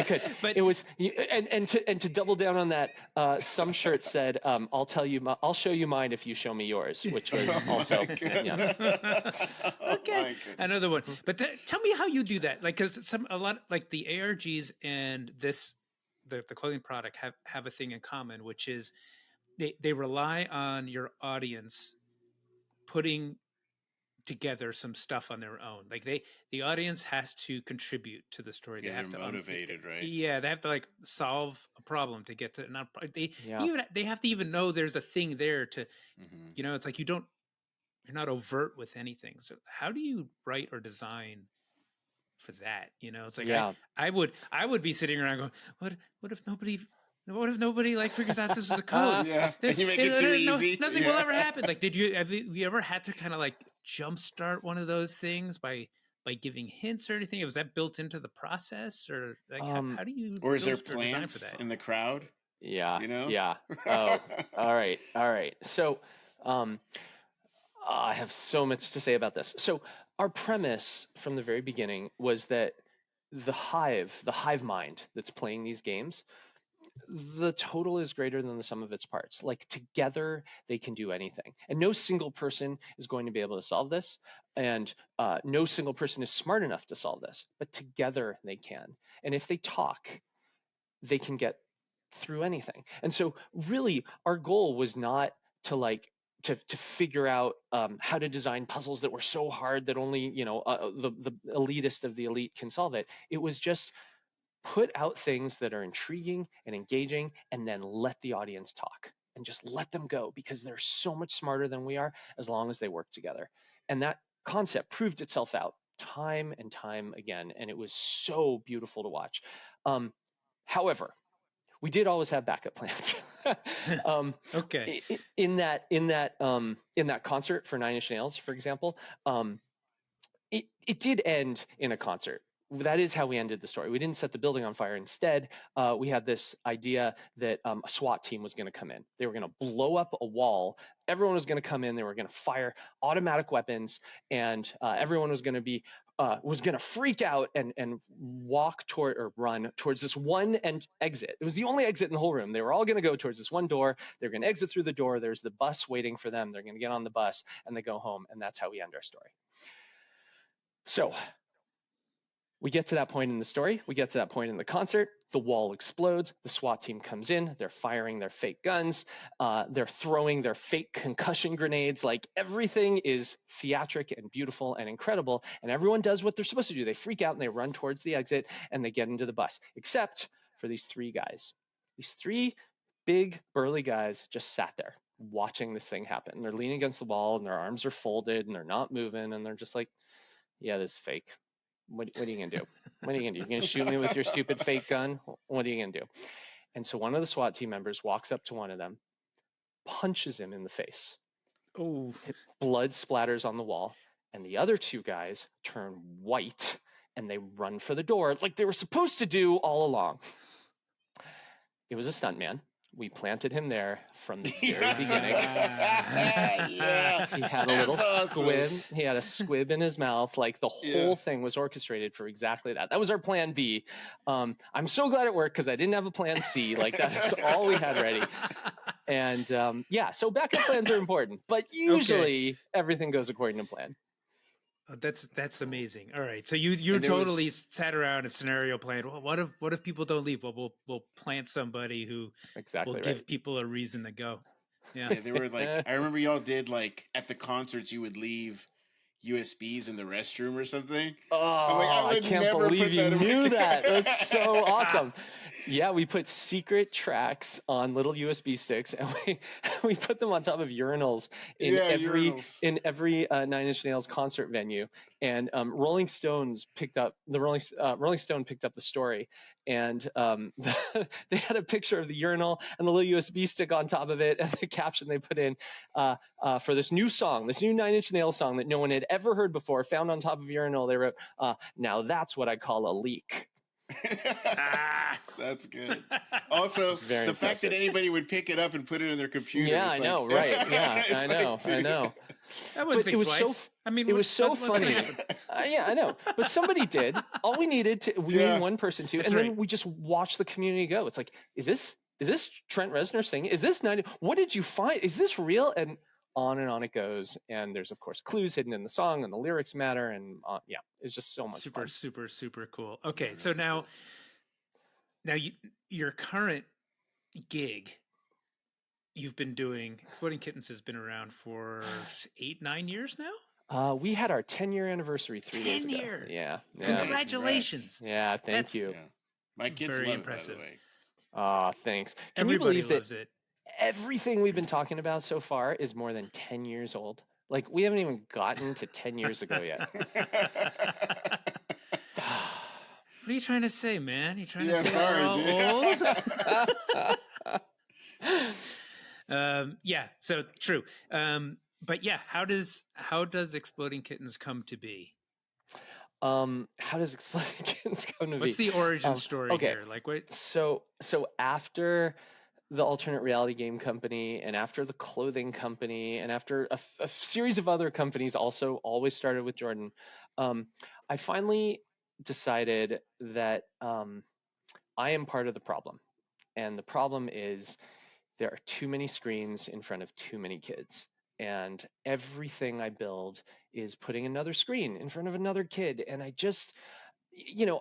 could. But It was, and to double down on that, some shirt said, I'll show you mine if you show me yours," which was also, okay, another one. But tell me how you do that, like, because a lot like the ARGs and the clothing product have a thing in common, which is they rely on your audience putting together some stuff on their own. Like the audience has to contribute to the story. Yeah, They have they're to motivated, right? Yeah, they have to like solve a problem to get to. Not Yeah. they have to even know there's a thing there to. Mhm. You know, it's like you're not overt with anything. So how do you write or design for that? You know, it's like Yeah. I would be sitting around going, what if nobody like figures out this is a code? Yeah, and you make it too easy. Nothing will Yeah. ever happen. Like, have you ever had to kind of like jumpstart one of those things by giving hints or anything? Was that built into the process, or like how do you Or is there build or design for plants that? in the crowd? Yeah. You know? Yeah. Oh, all right. So, I have so much to say about this. So our premise from the very beginning was that the hive mind that's playing these games, the total is greater than the sum of its parts. Like together, they can do anything. And no single person is going to be able to solve this. And no single person is smart enough to solve this. But together, they can. And if they talk, they can get through anything. And so really, our goal was not to to figure out how to design puzzles that were so hard that only the elitist of the elite can solve it. It was just put out things that are intriguing and engaging, and then let the audience talk and just let them go, because they're so much smarter than we are as long as they work together. And that concept proved itself out time and time again, and it was so beautiful to watch. However, we did always have backup plans. Okay. In that concert for Nine Inch Nails, for example, it did end in a concert. That is how we ended the story. We didn't set the building on fire. Instead, we had this idea that a SWAT team was going to come in. They were going to blow up a wall. Everyone was going to come in. They were going to fire automatic weapons, and everyone was going to freak out and walk toward or run towards this one exit. It was the only exit in the whole room. They were all going to go towards this one door. They're going to exit through the door. There's the bus waiting for them. They're going to get on the bus and they go home. And that's how we end our story. So we get to that point in the story. We get to that point in the concert. The wall explodes. The SWAT team comes in. They're firing their fake guns. They're throwing their fake concussion grenades. Like everything is theatric and beautiful and incredible. And everyone does what they're supposed to do. They freak out and they run towards the exit and they get into the bus, except for these three guys. These three big burly guys just sat there watching this thing happen. And they're leaning against the wall and their arms are folded and they're not moving. And they're just like, yeah, this is fake. What are you going to do? What are you going to do? You're going to shoot me with your stupid fake gun? What are you going to do? And so one of the SWAT team members walks up to one of them, punches him in the face. Oh, Blood splatters on the wall. And the other two guys turn white and they run for the door like they were supposed to do all along. It was a stuntman. We planted him there from the very beginning. Yeah. He had a little squib. Awesome. He had a squib in his mouth. Like the whole thing was orchestrated for exactly that. That was our plan B. I'm so glad it worked because I didn't have a plan C. Like that's all we had ready. And so backup plans are important, but usually everything goes according to plan. Oh, that's amazing. All right, so you totally sat around and scenario planned. Well, what if people don't leave? Well, we'll plant somebody who will give people a reason to go. Yeah, they were like, I remember y'all did like at the concerts you would leave USBs in the restroom or something. Oh, I can't believe you knew that. That's so awesome. Yeah, we put secret tracks on little USB sticks, and we put them on top of urinals in every Nine Inch Nails concert venue. And Rolling Stone picked up the story, and they had a picture of the urinal and the little USB stick on top of it, and the caption they put in for this new Nine Inch Nails song that no one had ever heard before, found on top of a urinal. They wrote, "Now that's what I call a leak." That's good. Also, Very the fact that impressive. anybody would pick it up and put it in their computer. Yeah, it's I know, like, right? Yeah, it's I know, like, I dude. know. I wouldn't But think it was twice. I mean, it was so what's gonna funny. happen? Yeah, I know. But somebody did. All we needed we Yeah. needed one person to, That's and right. then we just watched the community go. It's like, is this Trent Reznor singing? Is this 90? What did you find? Is this real? And on it goes. And there's of course clues hidden in the song, and the lyrics matter. And yeah, it's just so much Super, fun. super, super cool. Okay, Yeah, so very cool. now your current gig you've been doing, Exploding Kittens has been around for 8-9 years now. We had our 10-year anniversary 3 days 10 ago. year. Yeah. Congratulations. Yeah, thank That's you. Yeah. My kids Very love impressive. it, by the way. Thanks. Can Everybody you believe loves that it. everything we've been talking about so far is more than 10 years old? Like, we haven't even gotten to 10 years ago yet. What are you trying to say, man? You trying Yeah, to say sorry, we're all dude. old? Yeah, so true. But yeah, how does Exploding Kittens come to be? How does Exploding Kittens come to be? What's the origin story okay. here? Like, what? So after the alternate reality game company, and after the clothing company, and after a series of other companies, also always started with Jordan, I finally decided that I am part of the problem. And the problem is there are too many screens in front of too many kids. And everything I build is putting another screen in front of another kid. And I just,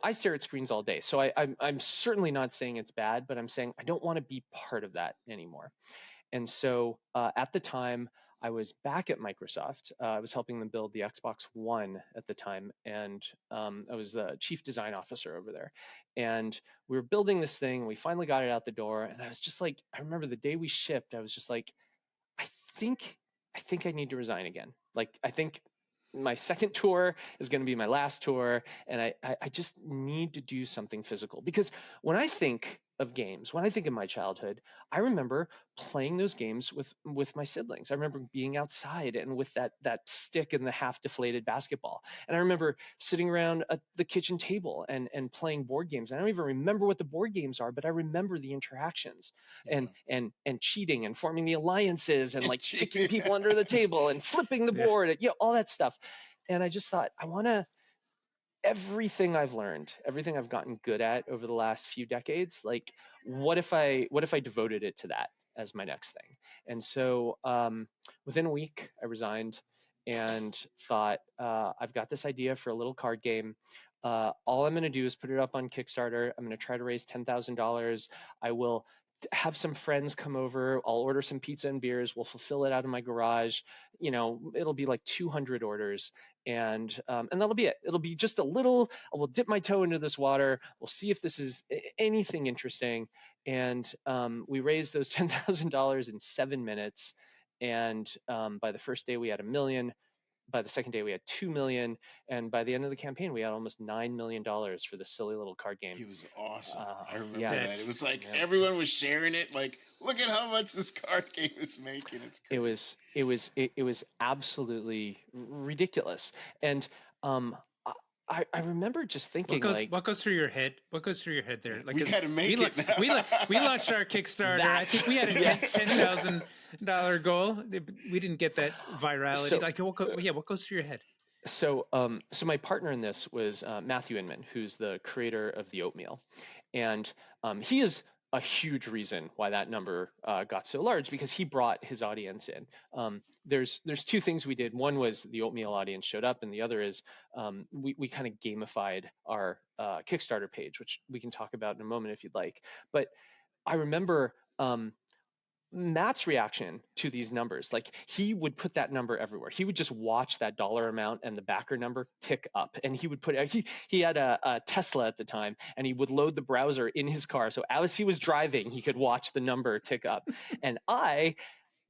I stare at screens all day. So I'm certainly not saying it's bad, but I'm saying I don't want to be part of that anymore. And so at the time, I was back at Microsoft. I was helping them build the Xbox One at the time, and I was the chief design officer over there. And we were building this thing. We finally got it out the door, and I was just like, I remember the day we shipped, I was just like, I think I need to resign again. Like, I think my second tour is going to be my last tour, and I just need to do something physical. Because when I think of games, when I think of my childhood, I remember playing those games with my siblings. I remember being outside and with that stick and the half deflated basketball. And I remember sitting around at the kitchen table and playing board games. I don't even remember what the board games are, but I remember the interactions and cheating and forming the alliances and like kicking people under the table and flipping the board, all that stuff. And I just thought, I want to, everything I've learned, everything I've gotten good at over the last few decades, like what if I devoted it to that as my next thing? And so within a week, I resigned and thought, I've got this idea for a little card game. All I'm going to do is put it up on Kickstarter. I'm going to try to raise $10,000. I will have some friends come over. I'll order some pizza and beers. We'll fulfill it out of my garage. It'll be like 200 orders, and that'll be it. It'll be just a little. I will dip my toe into this water. We'll see if this is anything interesting. And we raised those $10,000 in 7 minutes. And by the first day, we had $1 million. By the second day, we had 2 million, and by the end of the campaign, we had almost $9 million for this silly little card game. It was awesome. I remember yeah, that. It was like everyone was sharing it. Like, look at how much this card game is making. It's crazy. It was absolutely ridiculous. And I remember just thinking, what goes through your head? What goes through your head there? Like, we gotta make it now. we launched our Kickstarter. I think we had a $10,000 goal. We didn't get that virality. So, what goes through your head? So my partner in this was Matthew Inman, who's the creator of the Oatmeal, and he is a huge reason why that number got so large, because he brought his audience in. There's two things we did. One was the Oatmeal audience showed up, and the other is we kind of gamified our Kickstarter page, which we can talk about in a moment if you'd like. But I remember Matt's reaction to these numbers, like he would put that number everywhere. He would just watch that dollar amount and the backer number tick up, and he would put he had a Tesla at the time, and he would load the browser in his car, so as he was driving he could watch the number tick up. And I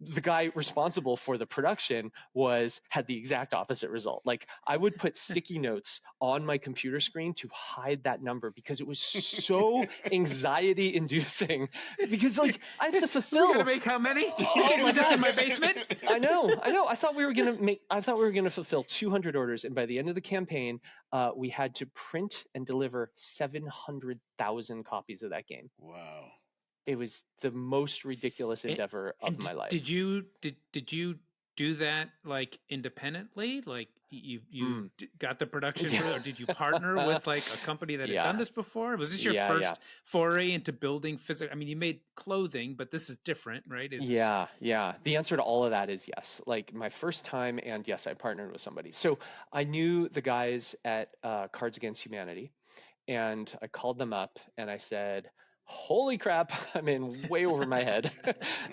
the guy responsible for the production had the exact opposite result. Like, I would put sticky notes on my computer screen to hide that number because it was so anxiety inducing, because like I have to We're fulfill. gonna make how many? Oh my This God. in my basement. I know. I thought we were gonna fulfill 200 orders, and by the end of the campaign, we had to print and deliver 700,000 copies of that game. Wow. It was the most ridiculous endeavor of my life. Did you do that like independently? Like you got the production, or did you partner with like a company that had done this before? Was this your first foray into building physical? I mean, you made clothing, but this is different, right? Yeah. The answer to all of that is yes. Like, my first time, and yes, I partnered with somebody. So I knew the guys at Cards Against Humanity, and I called them up and I said, holy crap, I'm in way over my head.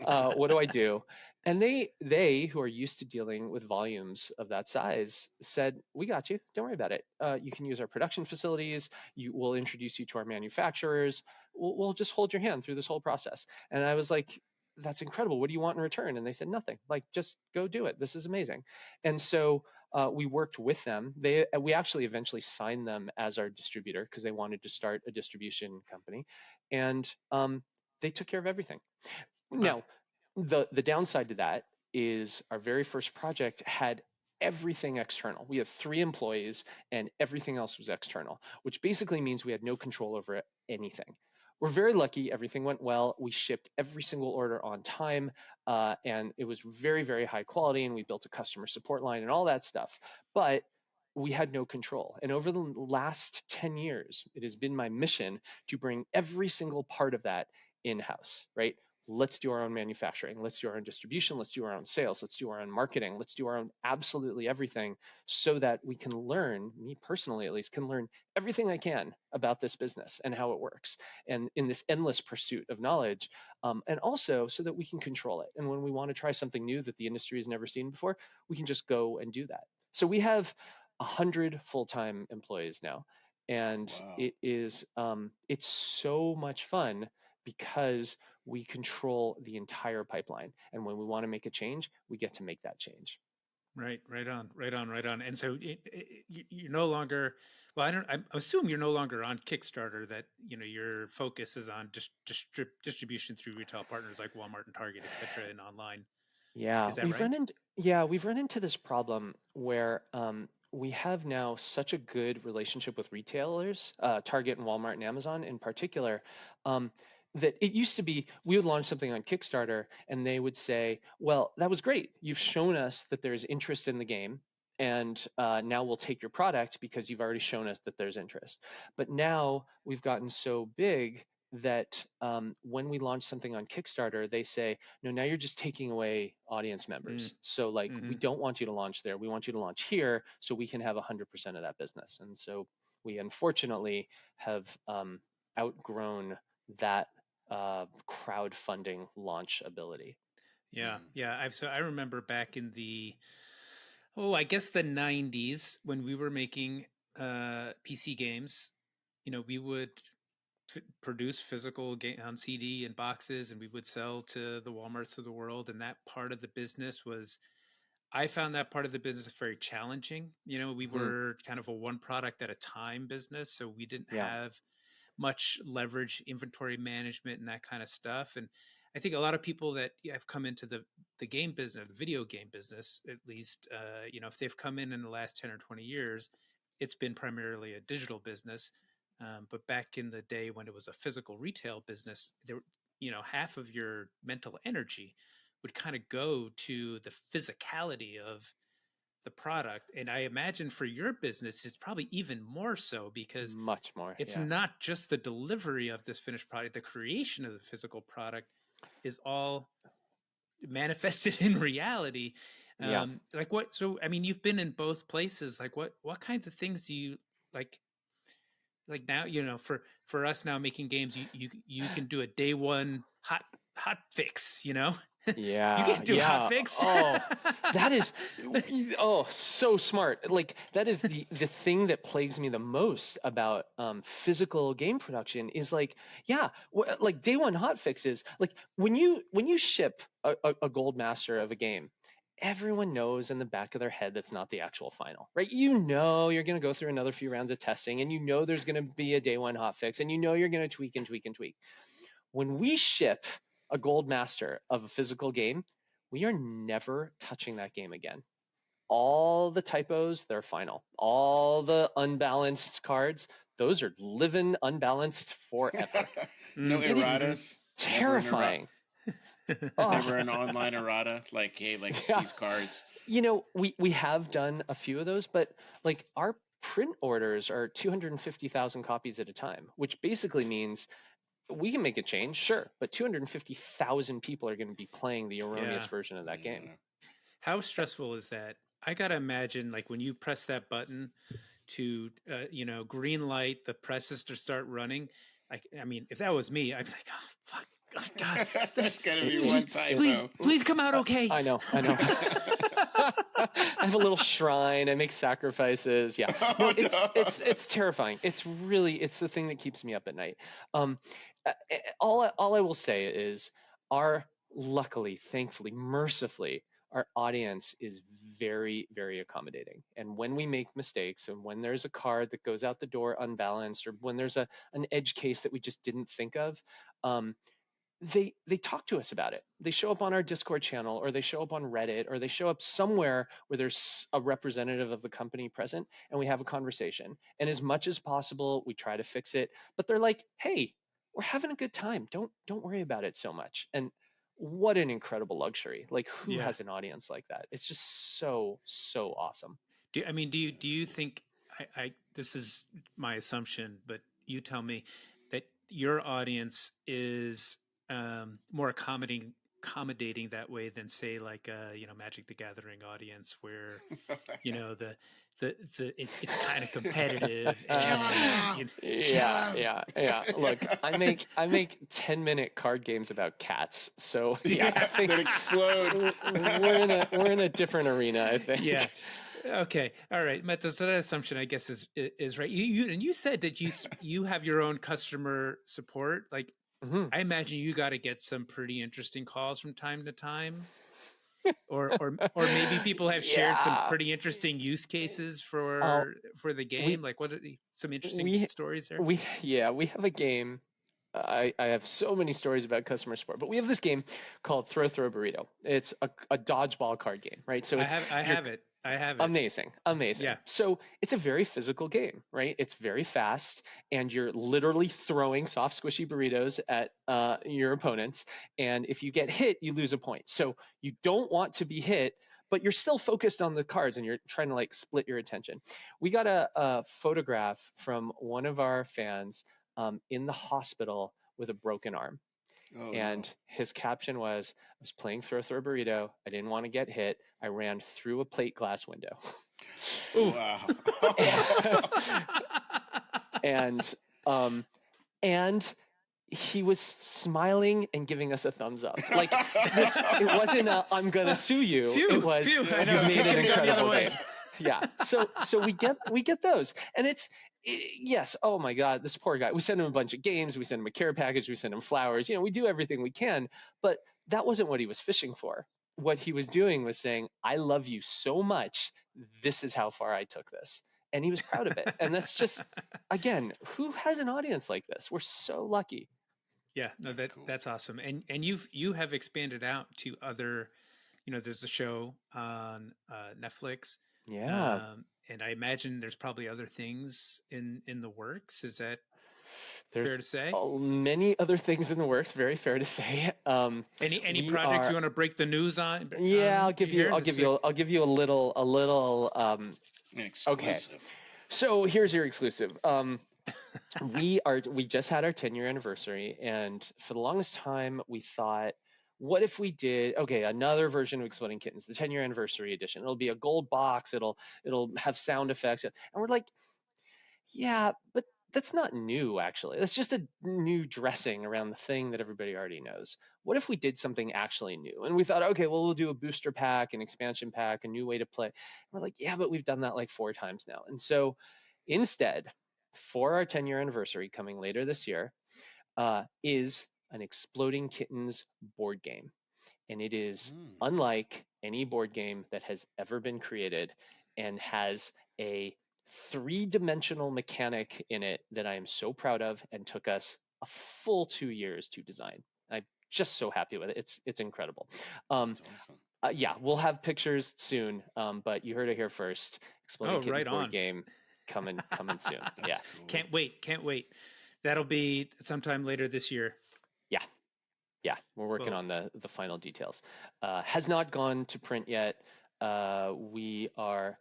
What do I do? And they, who are used to dealing with volumes of that size, said, we got you. Don't worry about it. You can use our production facilities. We'll introduce you to our manufacturers. We'll just hold your hand through this whole process. And I was like, that's incredible. What do you want in return? And they said, nothing. Like, just go do it. This is amazing. And so we worked with them. We actually eventually signed them as our distributor because they wanted to start a distribution company, and they took care of everything. Wow. Now, the downside to that is our very first project had everything external. We had 3 employees, and everything else was external, which basically means we had no control over anything. We're very lucky. Everything went well. We shipped every single order on time, and it was very, very high quality, and we built a customer support line and all that stuff. But we had no control. And over the last 10 years, it has been my mission to bring every single part of that in-house, right? Let's do our own manufacturing. Let's do our own distribution. Let's do our own sales. Let's do our own marketing. Let's do our own absolutely everything, so that we can learn, me personally at least, can learn everything I can about this business and how it works, and in this endless pursuit of knowledge, and also so that we can control it. And when we want to try something new that the industry has never seen before, we can just go and do that. So we have 100 full-time employees now, and wow. It is it's so much fun because we control the entire pipeline, and when we want to make a change, we get to make that change. Right on. And so you're no longer, well, I assume you're no longer on Kickstarter. That your focus is on just distribution through retail partners like Walmart and Target, etc., and online. Yeah, is that right? We've run into this problem where we have now such a good relationship with retailers, Target and Walmart and Amazon in particular, that it used to be we would launch something on Kickstarter and they would say, well, that was great. You've shown us that there's interest in the game, and now we'll take your product because you've already shown us that there's interest. But now we've gotten so big that when we launch something on Kickstarter, they say, no, now you're just taking away audience members. So like, we don't want you to launch there. We want you to launch here so we can have 100% of that business. And so we unfortunately have outgrown that crowdfunding launch ability. Yeah. I remember back in the, I guess the 90s, when we were making PC games, we would produce physical game on CD and boxes, and we would sell to the Walmarts of the world. And that part of the business I found that part of the business very challenging. We were kind of a one product at a time business, so we didn't have much leverage, inventory management, and that kind of stuff. And I think a lot of people that have come into the game business, the video game business, at least, if they've come in the last 10 or 20 years, it's been primarily a digital business. But back in the day when it was a physical retail business, there, half of your mental energy would kind of go to the physicality of the product. And I imagine for your business, it's probably even more so, because much more. It's not just the delivery of this finished product, the creation of the physical product is all manifested in reality. Like what, so, I mean, you've been in both places. Like what kinds of things do you like now, for us now making games, you can do a day one hot fix, Yeah, You can't do yeah. hotfix. Oh, that is, so smart. Like that is the thing that plagues me the most about physical game production is like, yeah, like day one hotfixes. Like when you ship a gold master of a game, everyone knows in the back of their head that's not the actual final, right? You know you're going to go through another few rounds of testing, and you know there's going to be a day one hotfix, and you know you're going to tweak and tweak and tweak. When we ship a gold master of a physical game, we are never touching that game again. All the typos, they're final. All the unbalanced cards, those are living unbalanced forever. No It is erratas. terrifying. Never an online errata. Like, hey, like Yeah. these cards. You know, we have done a few of those, but like our print orders are 250,000 copies at a time, which basically means we can make a change, sure, but 250,000 people are going to be playing the erroneous version of that game. How stressful is that? I gotta imagine, like when you press that button to, green light the presses to start running. I mean, if that was me, I'd be like, oh fuck, oh, God, That's gonna be one typo. Please come out okay. I know. I have a little shrine. I make sacrifices. Yeah, no, it's terrifying. It's the thing that keeps me up at night. All I will say is, luckily, thankfully, mercifully, our audience is very, very accommodating. And when we make mistakes, and when there's a card that goes out the door unbalanced, or when there's an edge case that we just didn't think of, they talk to us about it. They show up on our Discord channel, or they show up on Reddit, or they show up somewhere where there's a representative of the company present, and we have a conversation. And as much as possible, we try to fix it. But they're like, "Hey, we're having a good time. Don't worry about it so much." And what an incredible luxury! Like, who has an audience like that? It's just so awesome. Do you think? I this is my assumption, but you tell me, that your audience is more accommodating that way than, say, like Magic the Gathering audience, where it's kind of competitive. Yeah. Look, I make 10-minute card games about cats, so yeah, I think that explode. We're in a different arena, I think. Yeah. Okay. All right. So that assumption, I guess, is right. You said that you have your own customer support. Like, I imagine you got to get some pretty interesting calls from time to time, or maybe people have shared some pretty interesting use cases for the game. Like, what are some interesting stories there? We have a game. I have so many stories about customer support, but we have this game called Throw Burrito. It's a dodgeball card game, right? So I have it. Amazing. Yeah. So it's a very physical game, right? It's very fast, and you're literally throwing soft, squishy burritos at your opponents. And if you get hit, you lose a point. So you don't want to be hit, but you're still focused on the cards, and you're trying to like split your attention. We got a photograph from one of our fans in the hospital with a broken arm. His caption was, "I was playing Throw Burrito. I didn't want to get hit. I ran through a plate glass window." Ooh. Wow. and he was smiling and giving us a thumbs up. Like, it wasn't a "I'm gonna sue you." It was, "You made an incredible game." Yeah. So we get those, and yes. Oh my God, this poor guy. We send him a bunch of games. We send him a care package. We send him flowers. We do everything we can, but that wasn't what he was fishing for. What he was doing was saying, "I love you so much. This is how far I took this." And he was proud of it. And that's just, again, who has an audience like this? We're so lucky. Yeah, no, that's awesome. And you have expanded out to other, there's a show on Netflix. Yeah. And I imagine there's probably other things in the works. Is that fair to say? Many other things in the works. Very fair to say. Any projects you want to break the news on? Yeah, I'll give you a little. Exclusive. Okay. So here's your exclusive. We just had our 10-year anniversary, and for the longest time we thought, what if we did another version of Exploding Kittens, the 10-year anniversary edition? It'll be a gold box. It'll have sound effects, and we're like, yeah, but that's not new, actually. That's just a new dressing around the thing that everybody already knows. What if we did something actually new? And we thought, okay, well, we'll do a booster pack, an expansion pack, a new way to play. And we're like, yeah, but we've done that like 4 times now. And so instead, for our 10-year anniversary coming later this year, is an Exploding Kittens board game. And it is unlike any board game that has ever been created, and has a 3-dimensional mechanic in it that I am so proud of and took us a full 2 years to design. I'm just so happy with it. It's incredible. That's awesome. Yeah, we'll have pictures soon, but you heard it here first. Exploding Kittens right board on. game coming soon. Yeah. Cool. Can't wait. That'll be sometime later this year. Yeah, we're working Whoa. on the final details. Has not gone to print yet. We are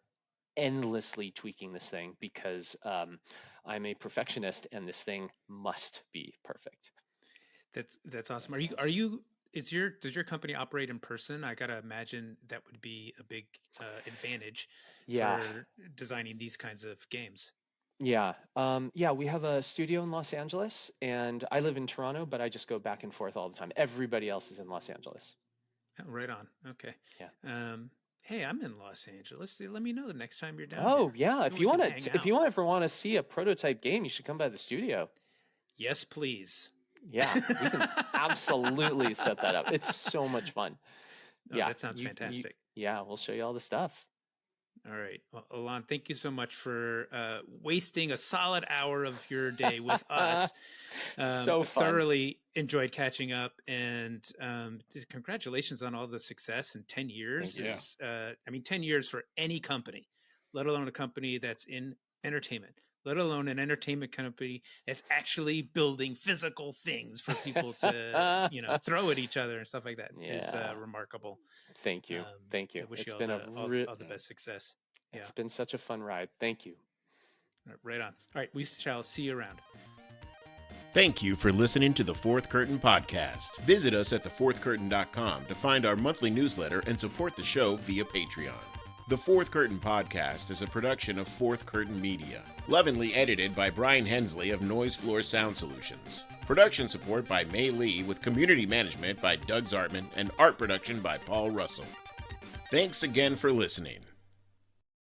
endlessly tweaking this thing because I'm a perfectionist, and this thing must be perfect. That's awesome. Are you does your company operate in person? I gotta imagine that would be a big advantage Yeah. for designing these kinds of games. Yeah. We have a studio in Los Angeles, and I live in Toronto, but I just go back and forth all the time. Everybody else is in Los Angeles. Oh, right on. Okay. Yeah. Hey, I'm in Los Angeles. Let me know the next time you're down Oh, here. yeah. If We you can want hang to, if out. you ever want to see a prototype game, you should come by the studio. Yes, please. Yeah, we can absolutely set that up. It's so much fun. Oh, Yeah, that sounds fantastic. yeah, we'll show you all the stuff. All right. Well, Elan, thank you so much for wasting a solid hour of your day with us. So fun. Thoroughly enjoyed catching up, and just congratulations on all the success in 10 years. Thank you. Is, 10 years for any company, let alone a company that's in entertainment, let alone an entertainment company that's actually building physical things for people to, throw at each other and stuff like that. Is Yeah. remarkable. Thank you. Thank you. I wish It's you been all the best success. It's been such a fun ride. Thank you. Right on. All right, we shall see you around. Thank you for listening to the Fourth Curtain Podcast. Visit us at thefourthcurtain.com to find our monthly newsletter and support the show via Patreon. The Fourth Curtain Podcast is a production of Fourth Curtain Media. Lovingly edited by Bryen Hensley of Noise Floor Sound Solutions. Production support by May Lee, with community management by Doug Zartman and art production by Paul Russell. Thanks again for listening.